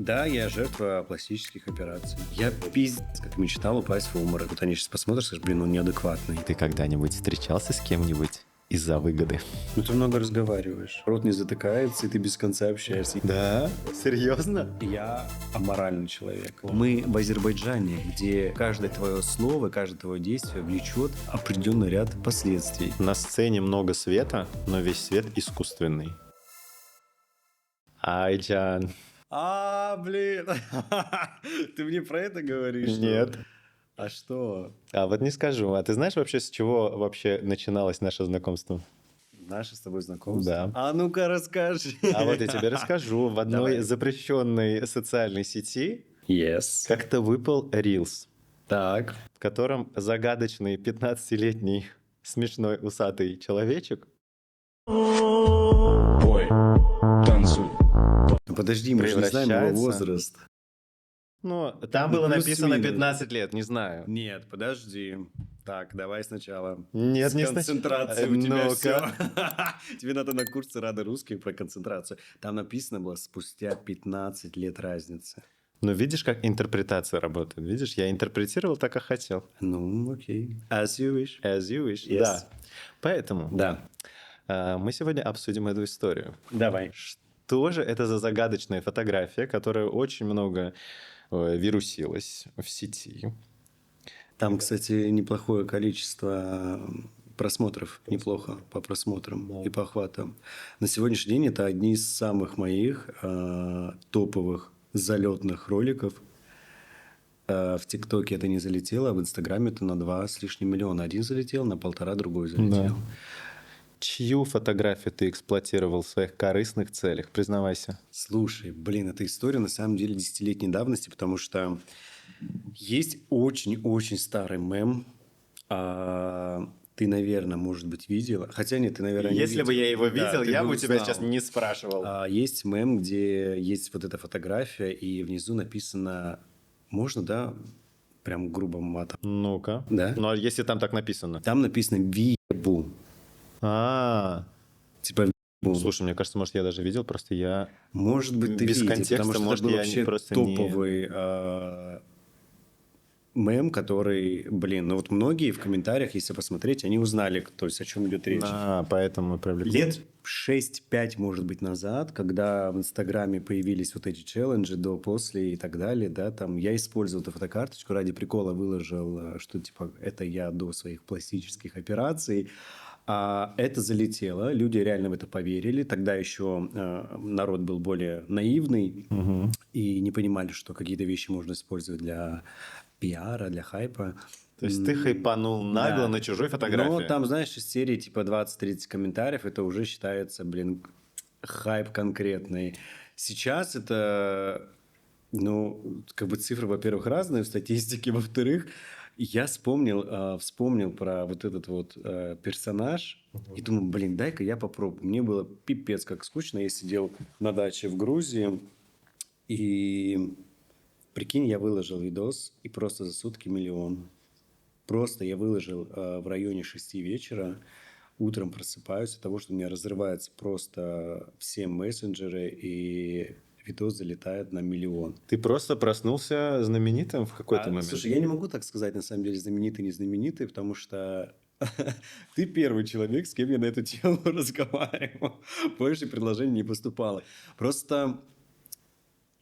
Да, я жертва пластических операций. Я пиздец, как мечтал упасть в обморок. Вот они сейчас посмотрят, скажут, блин, он неадекватный. Ты когда-нибудь встречался с кем-нибудь из-за выгоды? Ну, ты много разговариваешь. Рот не затыкается, и ты без конца общаешься. Да? Серьезно? Я аморальный человек. Мы в Азербайджане, где каждое твое слово, каждое твое действие влечет определенный ряд последствий. На сцене много света, но весь свет искусственный. Айджан. Блин. Ты мне про это говоришь? что ли? Нет. А что? А вот не скажу. А ты знаешь вообще, с чего вообще начиналось наше знакомство? Наше с тобой знакомство? Да. А ну-ка расскажи. А вот я тебе расскажу. В одной Давай. запрещенной социальной сети Yes. как-то выпал Reels, Так. в котором загадочный 15-летний смешной усатый человечек. Ой, танцуй. Ну подожди, мы же не знаем его Превращается. возраст. Ну, там было написано плюс-минус. 15 лет, не знаю. Нет, подожди. Так, давай сначала. Нет, С не концентрацией сначала. у тебя Ну-ка. все. Тебе надо на курсы Рады Русской про концентрацию. Там написано было спустя 15 лет разницы. Ну, видишь, как интерпретация работает? Видишь, я интерпретировал так, как хотел. Ну, окей. As you wish. As you wish. Yes. Да. Поэтому Да. мы сегодня обсудим эту историю. Давай. Что же это за загадочная фотография, которая очень много вирусилась в сети? Там, кстати, неплохое количество просмотров. Неплохо по просмотрам и по охватам. На сегодняшний день это одни из самых моих топовых залетных роликов. В ТикТоке это не залетело, а в Инстаграме это на 2 с лишним миллиона. Один залетел, на 1,5 другой залетел. Да. Чью фотографию ты эксплуатировал в своих корыстных целях? Признавайся. Слушай, блин, эта история на самом деле 10-летней давности, потому что есть очень-очень старый мем. Ты, наверное, может быть, видела. Хотя нет, ты, наверное, не Если бы видела. я его Да, видел, ты я бы бы у тебя узнал. сейчас не спрашивал. Есть мем, где есть вот эта фотография, и внизу написано... Можно, да? Прям грубо матом. Ну-ка. Да? Ну, а если там так написано? Там написано «Виебу». Типа «Виебу». Слушай, мне кажется, может, я даже видел, просто я... Может быть, ты без видел, контекста, потому что может, это был я вообще просто не- топовый мем, который, блин, ну вот многие в комментариях, если посмотреть, они узнали, то есть о чем идет речь. Поэтому привлекли. Лет 6-5, может быть, назад, когда в Инстаграме появились вот эти челленджи до, после и так далее, да, там я использовал эту фотокарточку, ради прикола выложил, что типа это я до своих пластических операций. Это залетело, люди реально в это поверили. Тогда еще народ был более наивный и не понимали, что какие-то вещи можно использовать для пиара, для хайпа. То есть ты хайпанул нагло Да. на чужой фотографии. Но там, знаешь, из серии типа 20-30 комментариев, это уже считается, блин, хайп конкретный. Сейчас это, ну, как бы цифры, во-первых, разные в статистике, во-вторых, я вспомнил про вот этот вот персонаж и думаю, блин, дай-ка я попробую. Мне было пипец как скучно. Я сидел на даче в Грузии и, прикинь, я выложил видос и просто за сутки 1 миллион. Просто я выложил в районе 6 вечера. Утром просыпаюсь от того, что у меня разрываются просто все мессенджеры, и видос залетает на 1 миллион. Ты просто проснулся знаменитым в какой-то момент. Слушай, я не могу так сказать, на самом деле, знаменитый, не знаменитый, потому что ты первый человек, с кем я на эту тему разговаривал. Больше предложений не поступало. Просто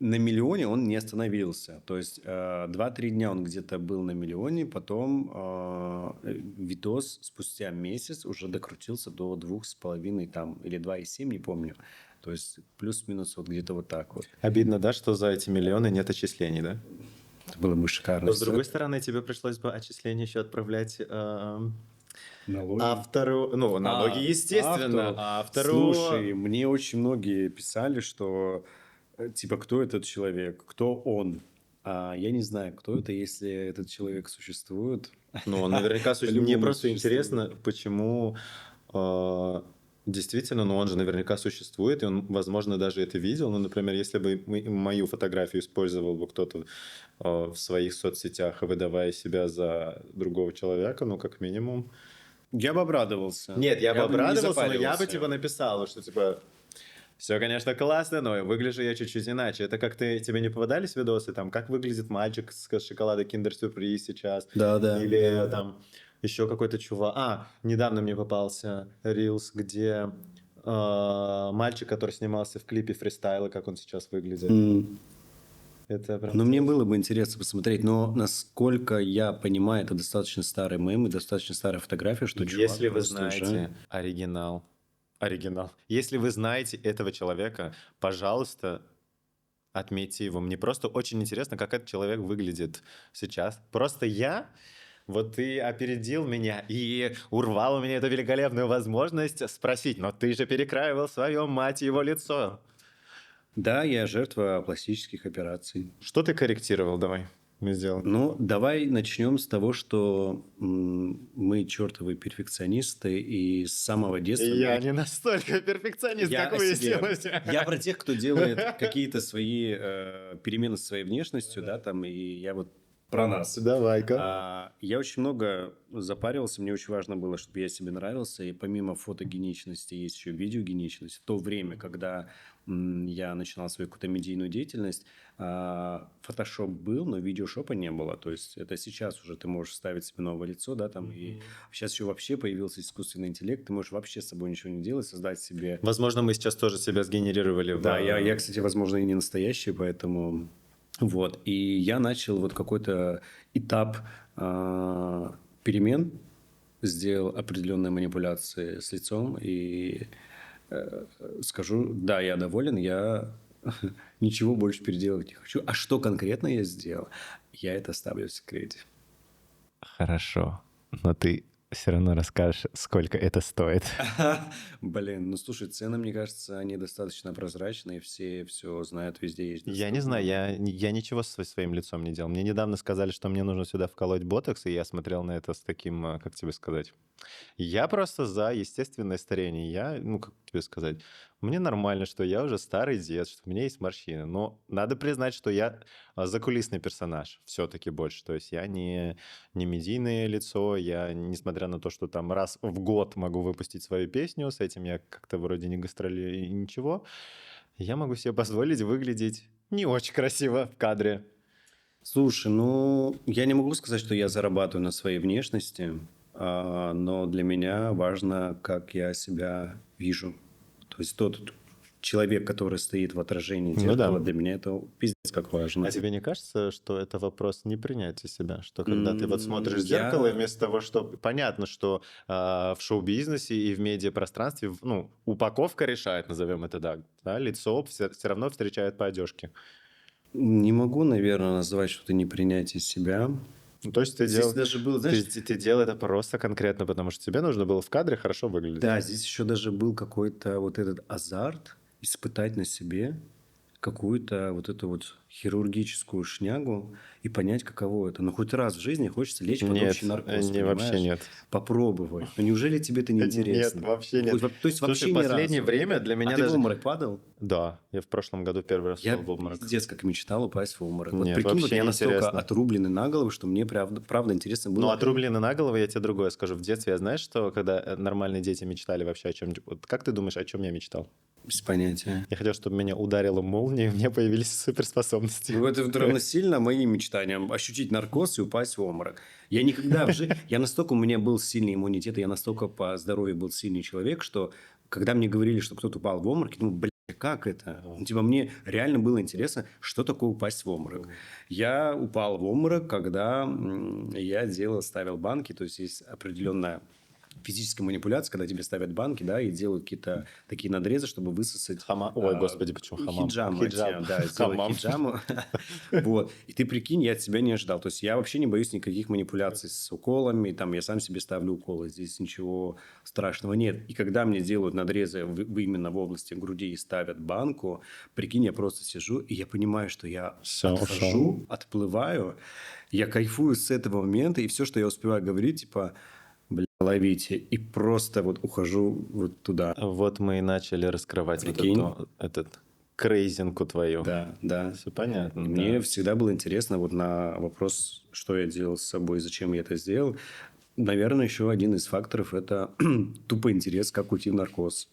на 1 миллионе он не остановился. То есть 2-3 дня он где-то был на 1 миллионе, потом видос спустя месяц уже докрутился до 2,5 там, или 2,7, не помню. То есть плюс-минус вот где-то вот так вот. Обидно, да, что за эти миллионы нет отчислений, да? Это было бы шикарно. Но с другой стороны, тебе пришлось бы отчисления еще отправлять Налоги. автору. Ну, налоги, естественно. Автору. Слушай, мне очень многие писали, что типа, кто этот человек, кто он. Я не знаю, кто это, если этот человек существует. Ну, он наверняка существует. Мне По-любому просто существует. интересно, почему действительно, ну, он же наверняка существует, и он, возможно, даже это видел. Ну, например, если бы мою фотографию использовал бы кто-то в своих соцсетях, выдавая себя за другого человека, ну, как минимум. Я бы обрадовался. Нет, я бы не обрадовался, но я бы запаривался. типа написал, что типа Все, конечно, классно, но выгляжу я чуть-чуть иначе. Это как тебе не попадались видосы, там, как выглядит мальчик с шоколада Kinder Surprise сейчас? Да, да. Или там еще какой-то чувак. Недавно мне попался Reels, где мальчик, который снимался в клипе фристайла, как он сейчас выглядит. Это прям... Ну, мне было бы интересно посмотреть, но насколько я понимаю, это достаточно старый мем и достаточно старая фотография, что чувак Если вы просто уже- знаете оригинал. Если вы знаете этого человека, пожалуйста, отметьте его. Мне просто очень интересно, как этот человек выглядит сейчас. Просто вот ты опередил меня и урвал у меня эту великолепную возможность спросить, но ты же перекраивал свое, мать его, лицо. Да, я жертва пластических операций. Что ты корректировал? Давай, мы сделаем. Ну, давай начнем с того, что мы чертовы перфекционисты, и с самого детства... Я не настолько перфекционист, Я как о себе. выяснилось. Я про тех, кто делает какие-то свои перемены с своей внешностью, да, там, и я вот про нас. Давай-ка. Я очень много запаривался, мне очень важно было, чтобы я себе нравился, и помимо фотогеничности есть еще видеогеничность. В то время, когда я начинал свою какую-то медийную деятельность, фотошоп был, но видеошопа не было. То есть это сейчас уже ты можешь ставить себе новое лицо, да, там, и сейчас еще вообще появился искусственный интеллект, ты можешь вообще с собой ничего не делать, создать себе... Возможно, мы сейчас тоже себя сгенерировали. Да, я, кстати, возможно, и не настоящий, поэтому... Вот, и я начал вот какой-то этап перемен, сделал определенные манипуляции с лицом, и скажу, да, я доволен, я ничего больше переделывать не хочу. А что конкретно я сделал, я это оставлю в секрете. Хорошо, но ты все равно расскажешь, сколько это стоит. Блин, ну слушай, цены, мне кажется, они достаточно прозрачные, все знают, везде есть. Я не знаю, я ничего со своим лицом не делал. Мне недавно сказали, что мне нужно сюда вколоть ботокс, и я смотрел на это с таким, как тебе сказать... Я просто за естественное старение. Как тебе сказать, мне нормально, что я уже старый дед, что у меня есть морщины. Но надо признать, что я закулисный персонаж все-таки больше. То есть я не медийное лицо, я, несмотря на то, что там раз в год могу выпустить свою песню, с этим я как-то вроде не гастролирую и ничего, я могу себе позволить выглядеть не очень красиво в кадре. Слушай, ну, я не могу сказать, что я зарабатываю на своей внешности, но для меня важно, как я себя вижу. То есть тот человек, который стоит в отражении зеркала, для меня это пиздец как важно. А тебе не кажется, что это вопрос непринятия себя? Что когда ты вот смотришь в зеркало, и вместо того, что... Понятно, что в шоу-бизнесе и в медиапространстве упаковка решает, назовем это так. Да? Лицо все равно встречает по одежке. Не могу, наверное, назвать что-то непринятие себя. То есть ты Здесь даже был, знаешь... ты делал это просто конкретно, потому что тебе нужно было в кадре хорошо выглядеть. Да, здесь еще даже был какой-то вот этот азарт испытать на себе какую-то вот эту вот хирургическую шнягу и понять, каково это. Но хоть раз в жизни хочется лечь под общий наркоз, вообще нет. Попробовать. Но неужели тебе это не интересно? Нет, вообще нет. То есть вообще Слушай, ни последнее разу. время для меня ты даже... в обморок падал? Да, я в прошлом году первый раз Я упал в обморок. пиздец как мечтал упасть в обморок. Вот Нет, прикинь, вот вообще я настолько неинтересно. отрубленный на голову, что мне правда интересно было. Ну, отрубленный на голову, я тебе другое скажу. В детстве я знаешь, что когда нормальные дети мечтали вообще о чем-нибудь... Вот как ты думаешь, о чем я мечтал? Без понятия. Я хотел, чтобы меня ударило молнией, и у меня появились суперспособности. Ну, это равносильно моим мечтаниям. Ощутить наркоз и упасть в обморок. Я никогда в жизни... Я настолько... У меня был сильный иммунитет, я настолько по здоровью был сильный человек, что когда мне говорили, что кто-то упал в обморок, я думал, блядь, как это? Ну, типа, мне реально было интересно, что такое упасть в обморок. Я упал в обморок, когда я ставил банки, то есть есть определенная физическая манипуляция, когда тебе ставят банки, да, и делают какие-то такие надрезы, чтобы высосать... Ой, господи, почему хамам? Хиджаму. Да, сделать хиджаму. Вот. И ты прикинь, я от себя не ожидал. То есть я вообще не боюсь никаких манипуляций с уколами. Там я сам себе ставлю уколы. Здесь ничего страшного нет. И когда мне делают надрезы именно в области груди и ставят банку, прикинь, я просто сижу, и я понимаю, что я отхожу, отплываю, я кайфую с этого момента, и все, что я успеваю говорить, типа... ловите. И просто вот ухожу вот туда. Вот мы и начали раскрывать вот этот крейзинку твою. Да. Все понятно. Мне всегда было интересно вот на вопрос, что я делал с собой, зачем я это сделал. Наверное, еще один из факторов – это тупо интерес, как уйти в наркоз.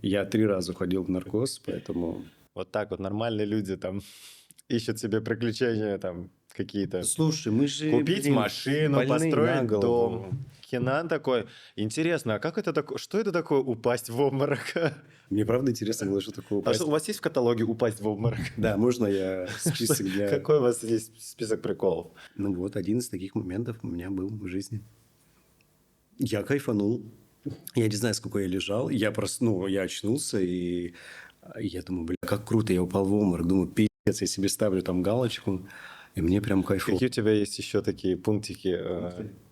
Я 3 раза уходил в наркоз, поэтому... Вот так вот нормальные люди там ищут себе приключения там какие-то. Слушай, мы же, Купить машину, больные построить на голову. дом. Кенан такой, интересно, а как это такое, что это такое упасть в обморок? Мне правда интересно было, что такое А упасть. что, у вас есть в каталоге упасть в обморок? Да, можно я список для... Какой у вас есть список приколов? Ну вот, один из таких моментов у меня был в жизни. Я кайфанул. Я не знаю, сколько я лежал. Я очнулся, и я думаю, бля, как круто, я упал в обморок. Думаю, пиздец, я себе ставлю там галочку, и мне прям кайфово. Какие у тебя есть еще такие пунктики?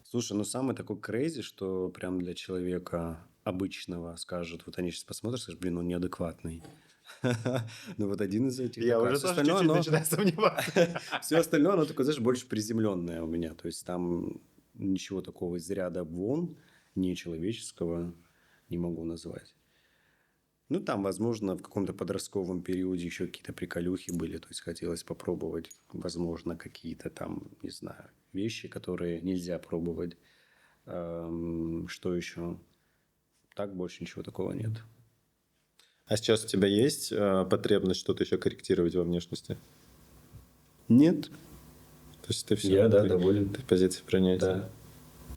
Слушай, ну самый такой крейзи, что прям для человека обычного скажут, вот они сейчас посмотрят, скажут, блин, он неадекватный. Ну вот один из этих. Я такой. уже Всё тоже остальное, чуть-чуть оно- начинаю сомневаться. Все остальное, оно такое, знаешь, больше приземленное у меня. То есть там ничего такого из ряда вон, нечеловеческого не могу назвать. Ну, там, возможно, в каком-то подростковом периоде еще какие-то приколюхи были. То есть хотелось попробовать, возможно, какие-то там, не знаю, вещи, которые нельзя пробовать. Что еще? Так больше ничего такого нет. А сейчас у тебя есть потребность что-то еще корректировать во внешности? Нет. То есть ты все, Я, да, доволен. ты в позиции принятия. Да.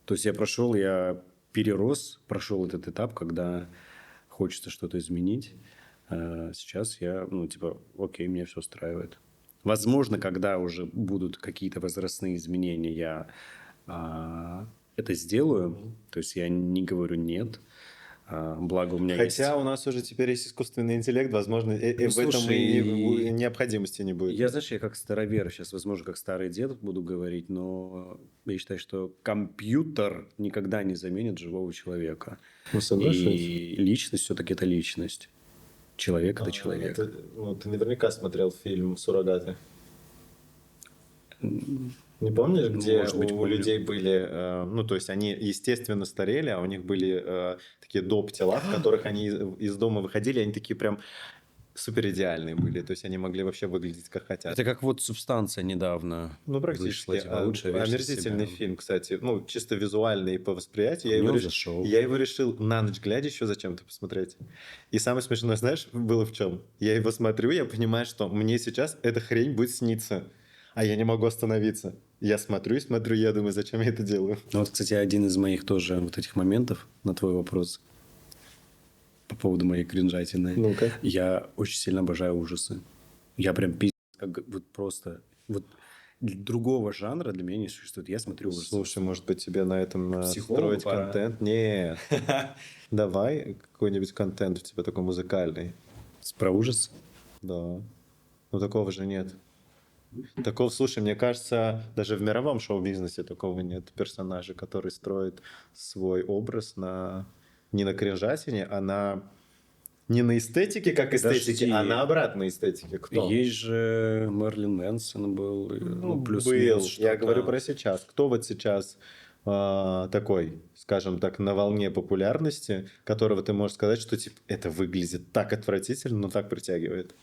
То есть я прошел этот этап, когда хочется что-то изменить. А сейчас я, окей, меня все устраивает. Возможно, когда уже будут какие-то возрастные изменения, я это сделаю. То есть я не говорю нет. Благо у меня Хотя есть... у нас уже теперь есть искусственный интеллект, возможно, в этом слушай, и необходимости не будет. Я, знаешь, я как старовер сейчас, возможно, как старый дед буду говорить, но я считаю, что компьютер никогда не заменит живого человека. Ну, соглашусь. И личность все-таки это личность. Человек это человек. Ты наверняка смотрел фильм «Суррогаты». Не помнишь, где может быть, у помню. людей были, то есть они естественно старели, а у них были такие доп. Тела, в которых они из дома выходили, они такие прям супер идеальные были, то есть они могли вообще выглядеть как хотят. Это как вот «Субстанция» недавно. Ну, практически. Вышла, типа, лучшая версия Омерзительный себя. фильм, кстати. Ну, чисто визуальный и по восприятию. В него зашел. Я его решил на ночь глядя еще зачем-то посмотреть. И самое смешное, знаешь, было в чем? Я его смотрю, я понимаю, что мне сейчас эта хрень будет сниться. А я не могу остановиться. Я смотрю и смотрю, я думаю, зачем я это делаю? Ну, вот, кстати, один из моих тоже вот этих моментов на твой вопрос по поводу моей кринжатины. Ну-ка. Я очень сильно обожаю ужасы. Я прям пиздец, как вот просто... Вот другого жанра для меня не существует. Я смотрю ужасы. Слушай, может быть, тебе на этом Психологу строить пора. контент? Нет. Давай какой-нибудь контент у тебя такой музыкальный. Про ужас? Да. Ну, такого же нет. Такого, слушай, мне кажется, даже в мировом шоу-бизнесе такого нет персонажа, который строит свой образ не на кринжатине, а не на эстетике, как эстетике, Подожди. а на обратной эстетике. Кто? Есть же Мерлин Мэнсон был. Ну, плюс-минус был. что-то. Я говорю про сейчас. Кто вот сейчас такой, скажем так, на волне популярности, которого ты можешь сказать, что типа это выглядит так отвратительно, но так притягивает?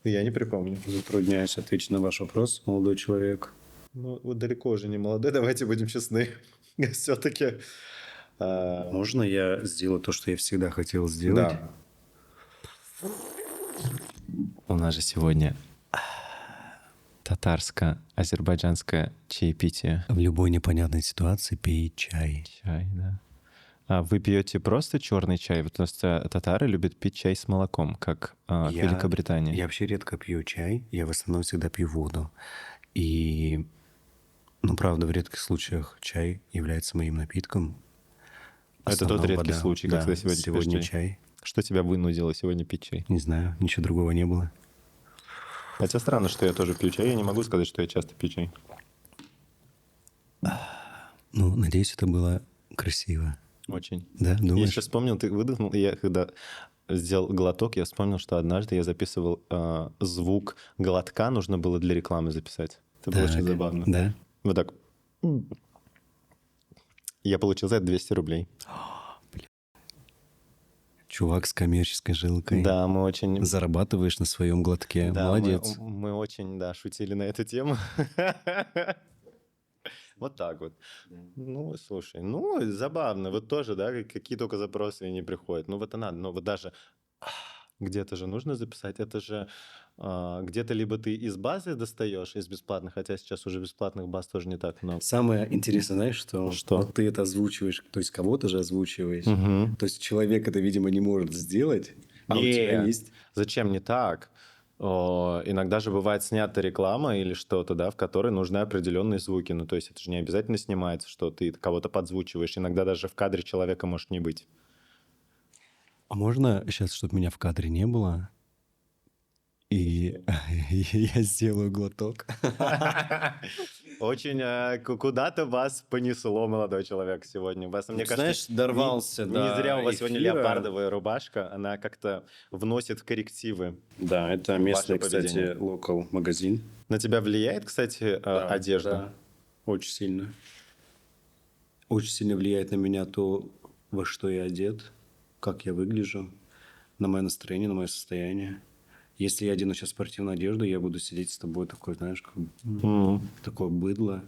Я не припомню. Затрудняюсь ответить на ваш вопрос, молодой человек. Ну, вот далеко уже не молодой, давайте будем честны. Все-таки... Можно я сделаю то, что я всегда хотел сделать? Да. У нас же сегодня татарско-азербайджанское чаепитие. В любой непонятной ситуации пей чай. Чай, да. А вы пьете просто черный чай? Вот у нас татары любят пить чай с молоком, как в Великобритании. Я вообще редко пью чай. Я в основном всегда пью воду. И, правда, в редких случаях чай является моим напитком. Это тот редкий случай, да, когда сегодня пьешь чай. Что тебя вынудило сегодня пить чай? Не знаю, ничего другого не было. Хотя странно, что я тоже пью чай. Я не могу сказать, что я часто пью чай. Надеюсь, это было красиво. Очень. Да, думаешь? Я сейчас вспомнил, ты выдохнул, и я когда сделал глоток, я вспомнил, что однажды я записывал звук глотка, нужно было для рекламы записать. Это было очень забавно. Да. Вот так. Я получил за это 200 рублей. Чувак с коммерческой жилкой. Да, мы очень... Зарабатываешь на своем глотке. Да, Молодец. мы очень, шутили на эту тему. Вот так вот. Ну, слушай, ну, забавно. Вот тоже, да, какие только запросы не приходят. Ну, вот и надо. Но вот даже где-то же нужно записать. Это же где-то либо ты из базы достаешь, из бесплатных, хотя сейчас уже бесплатных баз тоже не так много. Самое интересное, знаешь, что? Что? Вот ты это озвучиваешь, то есть кого-то же озвучиваешь. Мгм. То есть человек это, видимо, не может сделать, а у тебя Не, есть... зачем не так? Иногда же бывает снята реклама или что-то, да, в которой нужны определенные звуки. Ну, то есть это же не обязательно снимается, что ты кого-то подзвучиваешь. Иногда даже в кадре человека может не быть. А можно сейчас, чтобы меня в кадре не было, и я сделаю глоток? Очень куда-то вас понесло, молодой человек, сегодня. Вас, мне кажется, Знаешь, дорвался не зря у до вас сегодня эфира. леопардовая рубашка. Она как-то вносит коррективы. Да, это местный, поведение. кстати, локал магазин. На тебя влияет, кстати, одежда? Да, очень сильно. Очень сильно влияет на меня то, во что я одет, как я выгляжу, на мое настроение, на мое состояние. Если я одену сейчас спортивную одежду, я буду сидеть с тобой такой, знаешь, как такое быдло.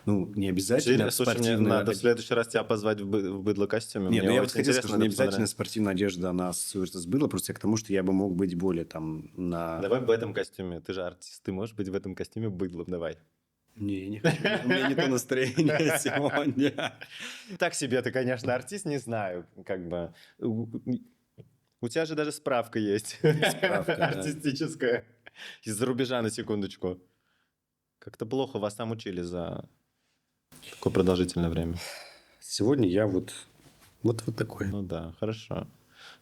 Ну, не обязательно Слушай, мне спортивная надо в одежда. следующий раз тебя позвать в быдло-костюме. Нет, Мне ну я очень вот хотел интересно сказать, что это не обязательно посмотреть. спортивная одежда, она ассоциируется с быдлом, просто я к тому, что я бы мог быть более там на... Давай в этом костюме. Ты же артист, ты можешь быть в этом костюме быдлом. Давай. Не, не хочу. У меня не то настроение сегодня. Так себе ты, конечно, артист, не знаю. Как бы... У тебя же даже справка есть. Справка, да. Артистическая. Из-за рубежа, на секундочку. Как-то плохо вас там учили за такое продолжительное время. Сегодня я вот такой. Ну да, хорошо.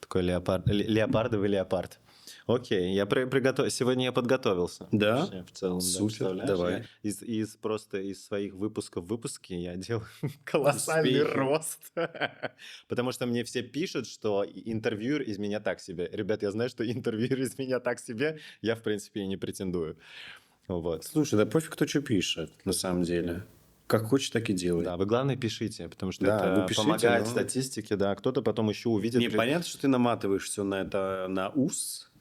Такой леопардовый леопард. Окей, я сегодня я подготовился. Да? Вообще, в целом, да, Супер, представляешь? давай. Я просто из своих выпусков в выпуске я делаю колоссальный Успехи. рост. Потому что мне все пишут, что интервьюер из меня так себе. Ребят, я знаю, что интервьюер из меня так себе. Я, в принципе, и не претендую. Вот. Слушай, да пофиг, кто что пишет, на самом деле. Как хочешь, так и делай. Да, вы главное пишите, потому что Да, это вы пишите, помогает но- статистике, да. Кто-то потом еще увидит. Не, понятно, что ты наматываешь все на это, на ус.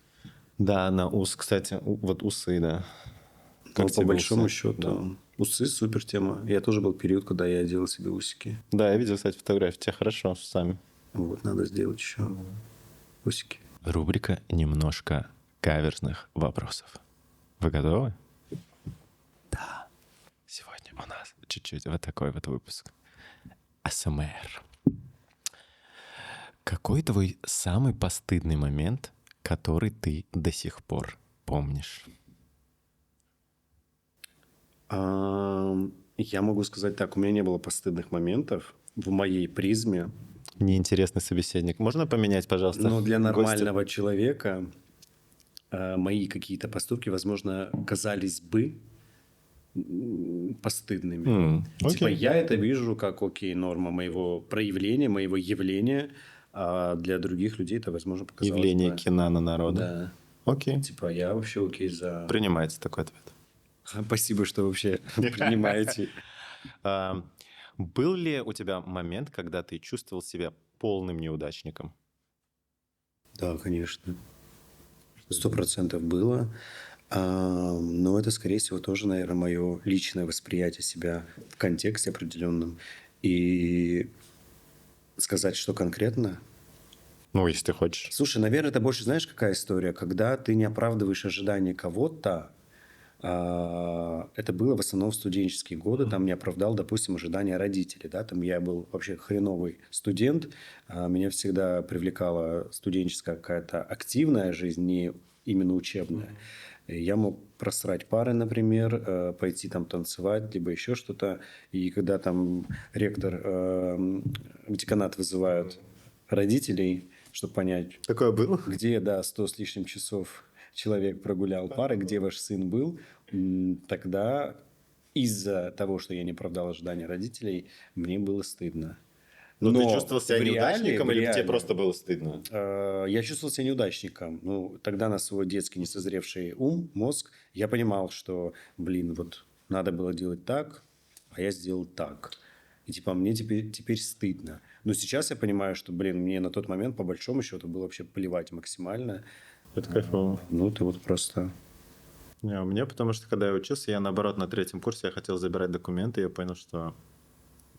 Да, на ус, кстати, вот усы, да. Но тебе по большому усы? счету, Да. усы супер тема. Я тоже был период, когда я делал себе усики. Да, я видел, кстати, фотографии. Тебе хорошо с усами. Вот, надо сделать еще усики. Рубрика «Немножко каверзных вопросов». Вы готовы? Да. Сегодня у нас чуть-чуть вот такой вот выпуск. АСМР. Какой твой самый постыдный момент, который ты до сих пор помнишь? Я могу сказать так, у меня не было постыдных моментов в моей призме. Неинтересный собеседник. Можно поменять, пожалуйста? Но для гостя? нормального человека мои какие-то поступки, возможно, казались бы постыдными. Типа окей. я это вижу как, окей, норма моего проявления, моего явления, а для других людей это, возможно, показалось Явление бы... Кенана народа. Да. Окей. Типа я вообще окей за... Принимается такой ответ. Спасибо, что вообще принимаете. Был ли у тебя момент, когда ты чувствовал себя полным неудачником? Да, конечно. 100% было. Но это, скорее всего, тоже, наверное, мое личное восприятие себя в контексте определенном. И сказать, что конкретно... Ну, если ты хочешь. Слушай, наверное, это больше, знаешь, какая история? Когда ты не оправдываешь ожидания кого-то, это было в основном в студенческие годы, там не оправдал, допустим, ожидания родителей, да, там я был вообще хреновый студент, меня всегда привлекала студенческая какая-то активная жизнь, не именно учебная. Я мог просрать пары, например, пойти там танцевать, либо еще что-то, и когда там ректор в деканат вызывают родителей, чтобы понять, Такое было? где, да, 100 с лишним часов человек прогулял пары, где ваш сын был, тогда из-за того, что я не оправдал ожидания родителей, мне было стыдно. Но ты Но чувствовал себя в реале- неудачником в или тебе реале, просто было стыдно? Я чувствовал себя неудачником. Ну, тогда на свой детский несозревший ум, мозг, я понимал, что, блин, вот надо было делать так, а я сделал так. И типа мне теперь стыдно. Но сейчас я понимаю, что, блин, мне на тот момент, по большому счету, было вообще плевать максимально. Это кайфово. Ну, ты вот просто... Не, у меня, потому что, когда я учился, я, наоборот, на 3-м курсе я хотел забирать документы, и я понял, что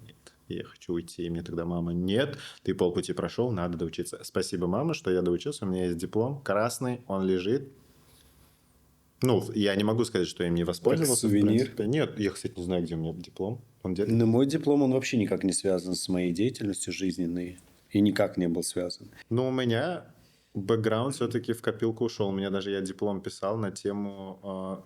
нет, я хочу уйти. И мне тогда мама: нет, ты полпути прошел, надо доучиться. Спасибо, мама, что я доучился, у меня есть диплом красный, он лежит. Ну, я не могу сказать, что я им не воспользовался. в сувенир? принципе. Нет, я, кстати, не знаю, где у меня диплом. Он где-то. Но мой диплом, он вообще никак не связан с моей деятельностью жизненной. И никак не был связан. Но у меня бэкграунд все-таки в копилку ушел. У меня даже я диплом писал на тему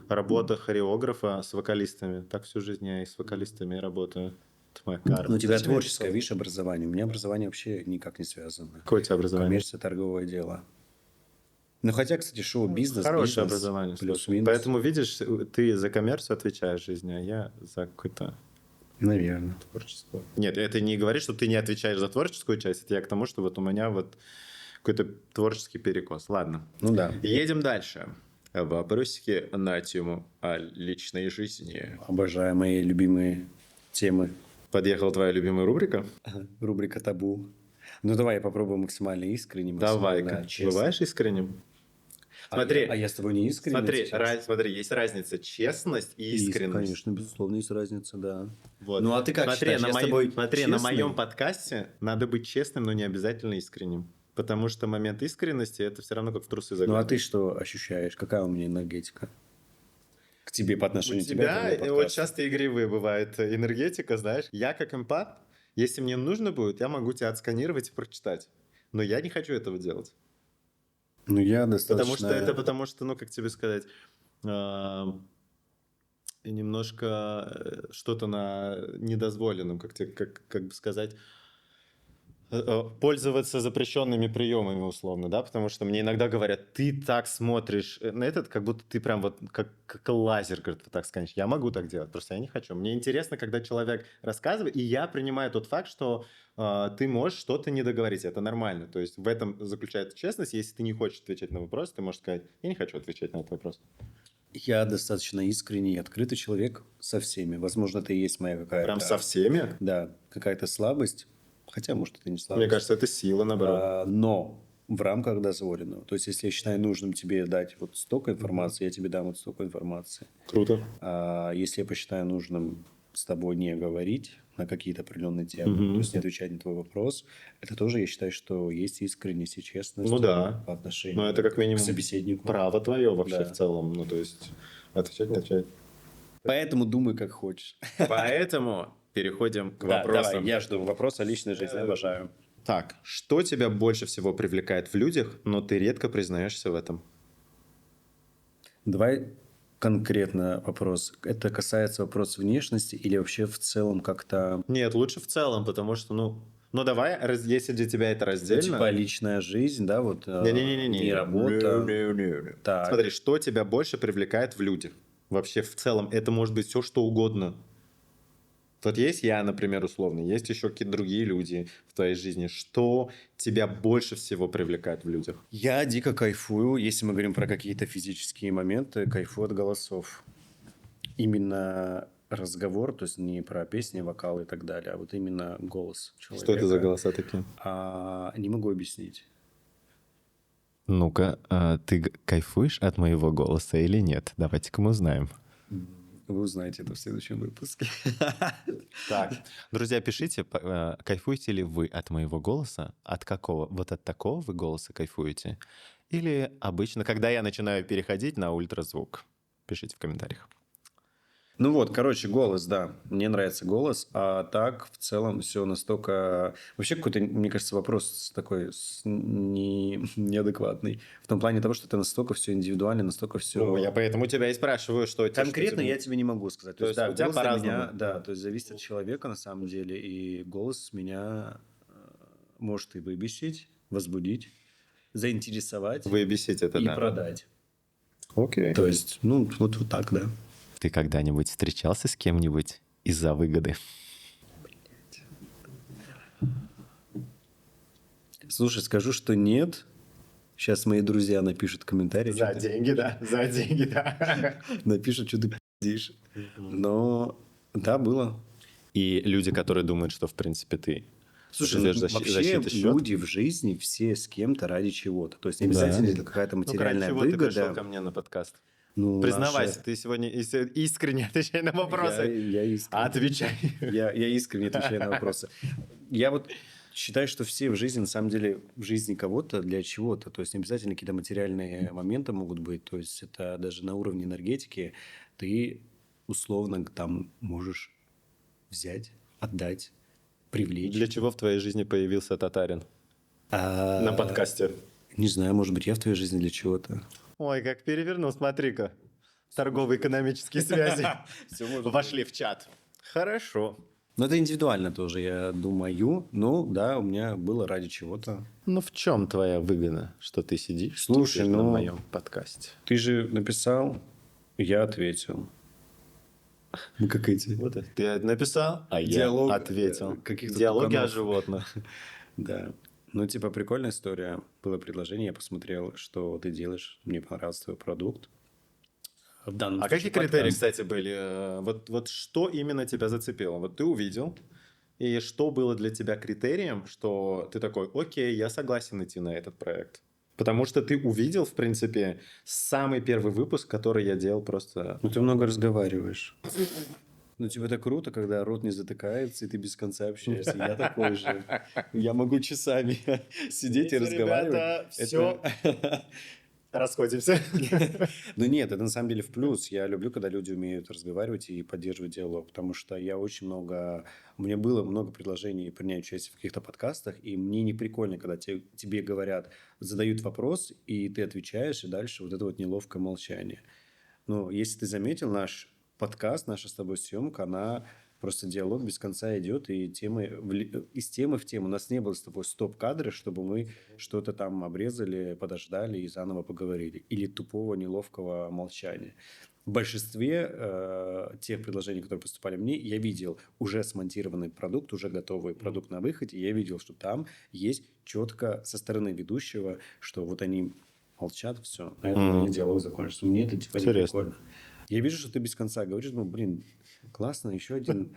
работы хореографа с вокалистами. Так всю жизнь я и с вокалистами работаю. Это моя карма. Ну, у тебя Зачем я творческое, писал? видишь, образование. У меня образование вообще никак не связано. Какое у тебя образование? Коммерция, торговое дело. Ну, хотя, кстати, шоу-бизнес, Хорошее бизнес, образование. слушай. плюс-минус. Поэтому, видишь, ты за коммерцию отвечаешь в жизни, а я за какое-то Наверное. творчество. Нет, это не говорит, что ты не отвечаешь за творческую часть. Это я к тому, что вот у меня вот какой-то творческий перекос. Ладно. Ну да. Едем дальше. Вопросики на тему о личной жизни. Обожаю мои любимые темы. Подъехала твоя любимая рубрика? Рубрика «Табу». Ну, давай я попробую максимально искренне, максимально Давай-ка. честно. Бываешь искренним? Смотри, А я с тобой не искренне смотри, сейчас? смотри, есть разница честность и искренность. Конечно, безусловно, есть разница, да. Вот. Ну, а ты как смотри, считаешь, на я с моем- тобой смотри, на честный? моем подкасте надо быть честным, но не обязательно искренним. Потому что момент искренности это все равно как в трусы Ну, заглянуть. а ты что ощущаешь? Какая у меня энергетика? К тебе по У отношению к тебе. тебя к моему вот подкасту. часто игривые бывает энергетика, знаешь. Я как эмпат, если мне нужно будет, я могу тебя отсканировать и прочитать. Но я не хочу этого делать. Ну, я достаточно... Потому что, ну, как тебе сказать, немножко что-то на недозволенном, как бы сказать, пользоваться запрещенными приемами, условно, да, потому что мне иногда говорят: ты так смотришь на этот, как будто ты прям вот как лазер, говорит, вот так сканишь. Я могу так делать, просто я не хочу. Мне интересно, когда человек рассказывает, и я принимаю тот факт, что ты можешь что-то не договорить, это нормально. То есть в этом заключается честность. Если ты не хочешь отвечать на вопрос, ты можешь сказать: я не хочу отвечать на этот вопрос. Я достаточно искренний и открытый человек со всеми. Возможно, это и есть моя какая-то... Прям со всеми? Да, какая-то слабость. Хотя, может, это не слабость. Мне кажется, это сила, наоборот. Но в рамках дозволенного. То есть, если я считаю нужным тебе дать вот столько информации, я тебе дам вот столько информации. Круто. А если я посчитаю нужным с тобой не говорить на какие-то определенные темы, то есть не отвечать на твой вопрос, это тоже, я считаю, что есть искренность и честность Ну да. по отношению Но это как минимум к собеседнику. право твое вообще Да. в целом. Ну, то есть отвечать, не отвечать. Поэтому думай, как хочешь. Поэтому переходим к Да, вопросам. давай, я жду вопрос о личной жизни, обожаю. Так, что тебя больше всего привлекает в людях, но ты редко признаешься в этом? Давай конкретно вопрос. Это касается вопроса внешности или вообще в целом как-то... Нет, лучше в целом, потому что, ну давай, если для тебя это раздельно... Типа личная жизнь, да, вот Не-не-не. не работа. Так. Смотри, что тебя больше привлекает в людях? Вообще в целом, это может быть все, что угодно. Вот есть я, например, условно, есть еще какие-то другие люди в твоей жизни. Что тебя больше всего привлекает в людях? Я дико кайфую, если мы говорим про какие-то физические моменты, кайфую от голосов. Именно разговор, то есть не про песни, вокалы и так далее, а вот именно голос человека. Что это за голоса такие? Не могу объяснить. Ну-ка, ты кайфуешь от моего голоса или нет? Давайте-ка мы узнаем. Вы узнаете это в следующем выпуске. Так, друзья, пишите, кайфуете ли вы от моего голоса? От какого? Вот от такого вы голоса кайфуете? Или обычно, когда я начинаю переходить на ультразвук? Пишите в комментариях. Ну вот, короче, голос, да. Мне нравится голос, а так в целом все настолько... Вообще какой-то, мне кажется, вопрос такой неадекватный. В том плане того, что это настолько все индивидуально, настолько все... Ну, я поэтому тебя и спрашиваю, что тебе... Конкретно я тебе не могу сказать. То есть да, у тебя голос для по-разному. меня, да, то есть зависит от человека на самом деле. И голос меня может и выбесить, возбудить, заинтересовать Вы бесите это, и да. продать. Окей. То есть, ну, вот так, да. Ты когда-нибудь встречался с кем-нибудь из-за выгоды? Слушай, скажу, что нет. Сейчас мои друзья напишут комментарии. За что-то- деньги, да. За деньги, да. Напишут, что ты пиздишь. Но да, было. И люди, которые думают, что, в принципе, ты Слушай, живешь ну, за вообще чей-то счет. люди в жизни все с кем-то ради чего-то. То есть не Да. обязательно это какая-то материальная ты пришел выгода. ко мне на подкаст? Ну, Признавайся, ты сегодня искренне отвечай на вопросы. Я искренне. Отвечай. Я искренне отвечаю на вопросы. Я вот считаю, что все в жизни, на самом деле, в жизни кого-то для чего-то. То есть не обязательно какие-то материальные моменты могут быть. То есть это даже на уровне энергетики ты условно там можешь взять, отдать, привлечь. Для чего в твоей жизни появился татарин? А, На подкасте. Не знаю, может быть, я в твоей жизни для чего-то. Ой, как перевернул, смотри-ка. Торгово-экономические связи вошли в чат. Хорошо. Но это индивидуально тоже, я думаю. Ну, да, у меня было ради чего-то. Ну, в чем твоя выгода, что ты сидишь Слушай, на ну- моем подкасте? Ты же написал, я ответил. Мы как эти. Вот это. Ты написал, а Диалог, я ответил. каких-то Диалоги о туканов. животных. Да. Ну, типа, прикольная история. Было предложение, я посмотрел, что ты делаешь. Мне понравился твой продукт. В данном А случае какие критерии, подкаст. кстати, были? Вот что именно тебя зацепило? Вот ты увидел, и что было для тебя критерием, что ты такой, окей, я согласен идти на этот проект? Потому что ты увидел, в принципе, самый первый выпуск, который я делал просто... Ну, ты много разговариваешь. Ну, типа, это круто, когда рот не затыкается, и ты без конца общаешься. Я такой же. Я могу часами сидеть и разговаривать. все. Это- Расходимся. Ну нет, это на самом деле в плюс. Я люблю, когда люди умеют разговаривать и поддерживать диалог, потому что я очень много... У меня было много предложений принять участие в каких-то подкастах, и мне не прикольно, когда тебе говорят, задают вопрос, и ты отвечаешь, и дальше вот это вот неловкое молчание. Но если ты заметил, наш подкаст, наша с тобой съемка, она просто диалог без конца идет, и из темы в тему. У нас не было с тобой стоп-кадра, чтобы мы что-то там обрезали, подождали и заново поговорили. Или тупого, неловкого молчания. В большинстве тех предложений, которые поступали мне, я видел уже смонтированный продукт, уже готовый продукт на выходе. Я видел, что там есть четко со стороны ведущего, что вот они молчат, все, на этом у меня диалог закончится. Мне это типа не Интересно. прикольно. Я вижу, что ты без конца говоришь, ну, блин, классно, еще один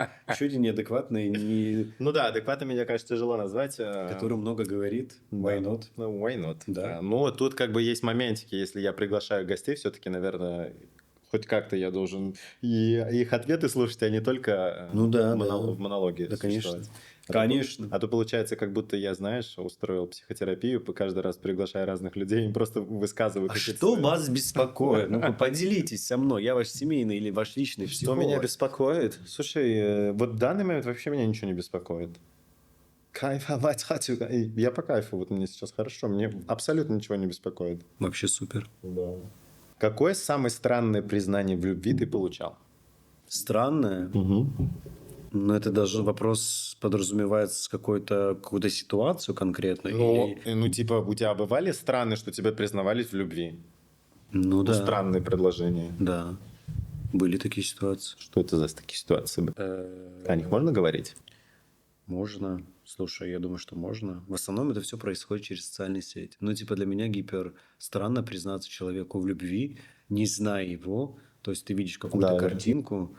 неадекватный, Ну да, адекватно меня, кажется, тяжело назвать. который много говорит. Why not? Ну, why not? Да. Ну, тут как бы есть моментики. Если я приглашаю гостей, все-таки, наверное, хоть как-то я должен и их ответы слушать, а не только Ну да, в монологе Да, конечно. существовать. Конечно. А то получается, как будто я, знаешь, устроил психотерапию, каждый раз приглашая разных людей, им просто высказываю А какие-то что свои- вас беспокоит? Ну, вы поделитесь со мной. Я ваш семейный или ваш личный Что психолог. меня беспокоит? Слушай, вот в данный момент вообще меня ничего не беспокоит. Кайфовать хочу. Я по кайфу, вот мне сейчас хорошо, мне абсолютно ничего не беспокоит. Вообще супер. Да. Какое самое странное признание в любви ты получал? Странное. Но это даже вопрос подразумевается с какую-то ситуацию конкретной. Ну, типа, у тебя бывали странные, что тебе признавались в любви? Ну да. Странные предложения. Да. Были такие ситуации. Что это за такие ситуации? О них можно говорить? Можно. Слушай, я думаю, что можно. В основном это все происходит через социальные сети. Ну, типа, для меня гипер странно признаться человеку в любви, не зная его. То есть ты видишь какую-то Да. картинку,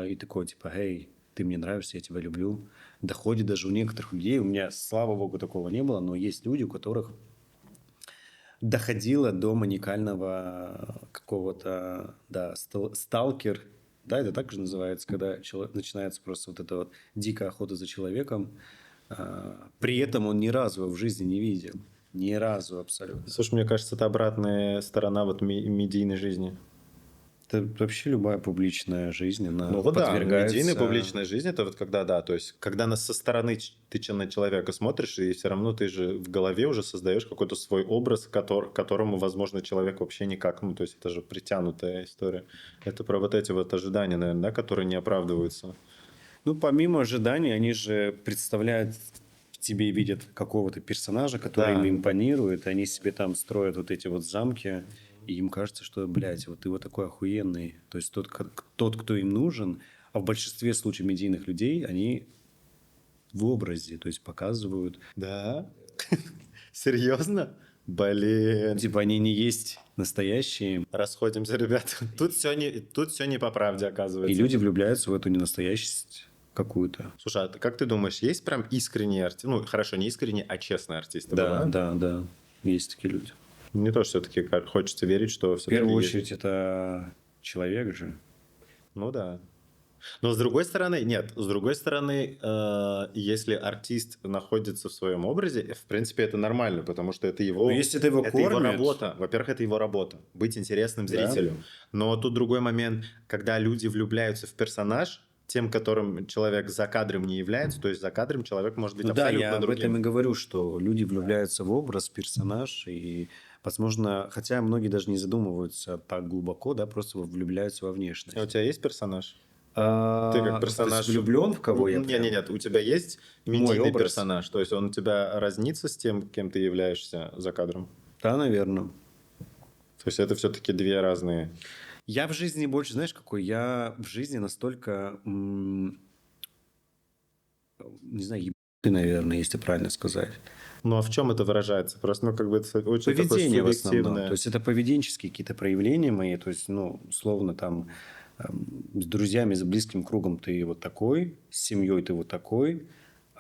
и такой, типа, эй, ты мне нравишься, я тебя люблю. Доходит даже у некоторых людей, у меня, слава богу, такого не было, но есть люди, у которых доходило до маникального какого-то, да, сталкер, да, это так же называется, когда начинается просто вот эта вот дикая охота за человеком, при этом он ни разу его в жизни не видел, ни разу абсолютно. Слушай, мне кажется, это обратная сторона вот медийной жизни. Это вообще любая публичная жизнь, она Ну вот да, подвергается... медийная публичная жизнь, это вот когда, да, то есть, когда со стороны ты на человека смотришь, и все равно ты же в голове уже создаешь какой-то свой образ, к которому, возможно, человек вообще никак, ну, то есть, это же притянутая история. Это про вот эти вот ожидания, наверное, да, которые не оправдываются. Ну, помимо ожиданий, они же представляют в тебе, видят какого-то персонажа, который Да. им импонирует, они себе там строят вот эти вот замки, и им кажется, что, блядь, вот ты вот такой охуенный. То есть тот, кто им нужен, а в большинстве случаев медийных людей, они в образе, то есть показывают. Да? Серьезно? Блин. Типа они не есть настоящие, Расходимся, ребята. Тут все не по правде, оказывается. и люди влюбляются в эту ненастоящесть какую-то. Слушай, а как ты думаешь, есть прям искренние артисты? Ну, хорошо, не искренние, а честные артисты Да, бывают? да, да. Есть такие люди. Не то, что все-таки хочется верить, что В все-таки первую есть. очередь это человек же. Ну да. Но с другой стороны, нет, с другой стороны, если артист находится в своем образе, в принципе, это нормально, потому что это его, Но если это его это его кормит, работа. Во-первых, это его работа, быть интересным да. зрителю. Но тут другой момент, когда люди влюбляются в персонаж, тем, которым человек за кадром не является, то есть за кадром человек может быть Ну да, абсолютно я об этом другим. и говорю, что люди влюбляются в образ, персонаж, и, возможно, хотя многие даже не задумываются так глубоко, да, просто влюбляются во А у внешность. тебя есть персонаж? Ты как То персонаж... есть влюблен в кого я Нет, прям? нет, нет, у тебя есть Мой медийный образ? персонаж, то есть он у тебя разнится с тем, кем ты являешься за кадром? Да, наверное. То есть это все-таки две разные... Я в жизни больше, знаешь, какой? Я в жизни настолько, не знаю, ебанутый, наверное, если правильно сказать. Ну, а в чем это выражается? Просто, ну, как бы это очень такое Поведение в основном. субъективное. То есть это поведенческие какие-то проявления мои. То есть, ну, условно, там с друзьями, с близким кругом ты вот такой, с семьей ты вот такой.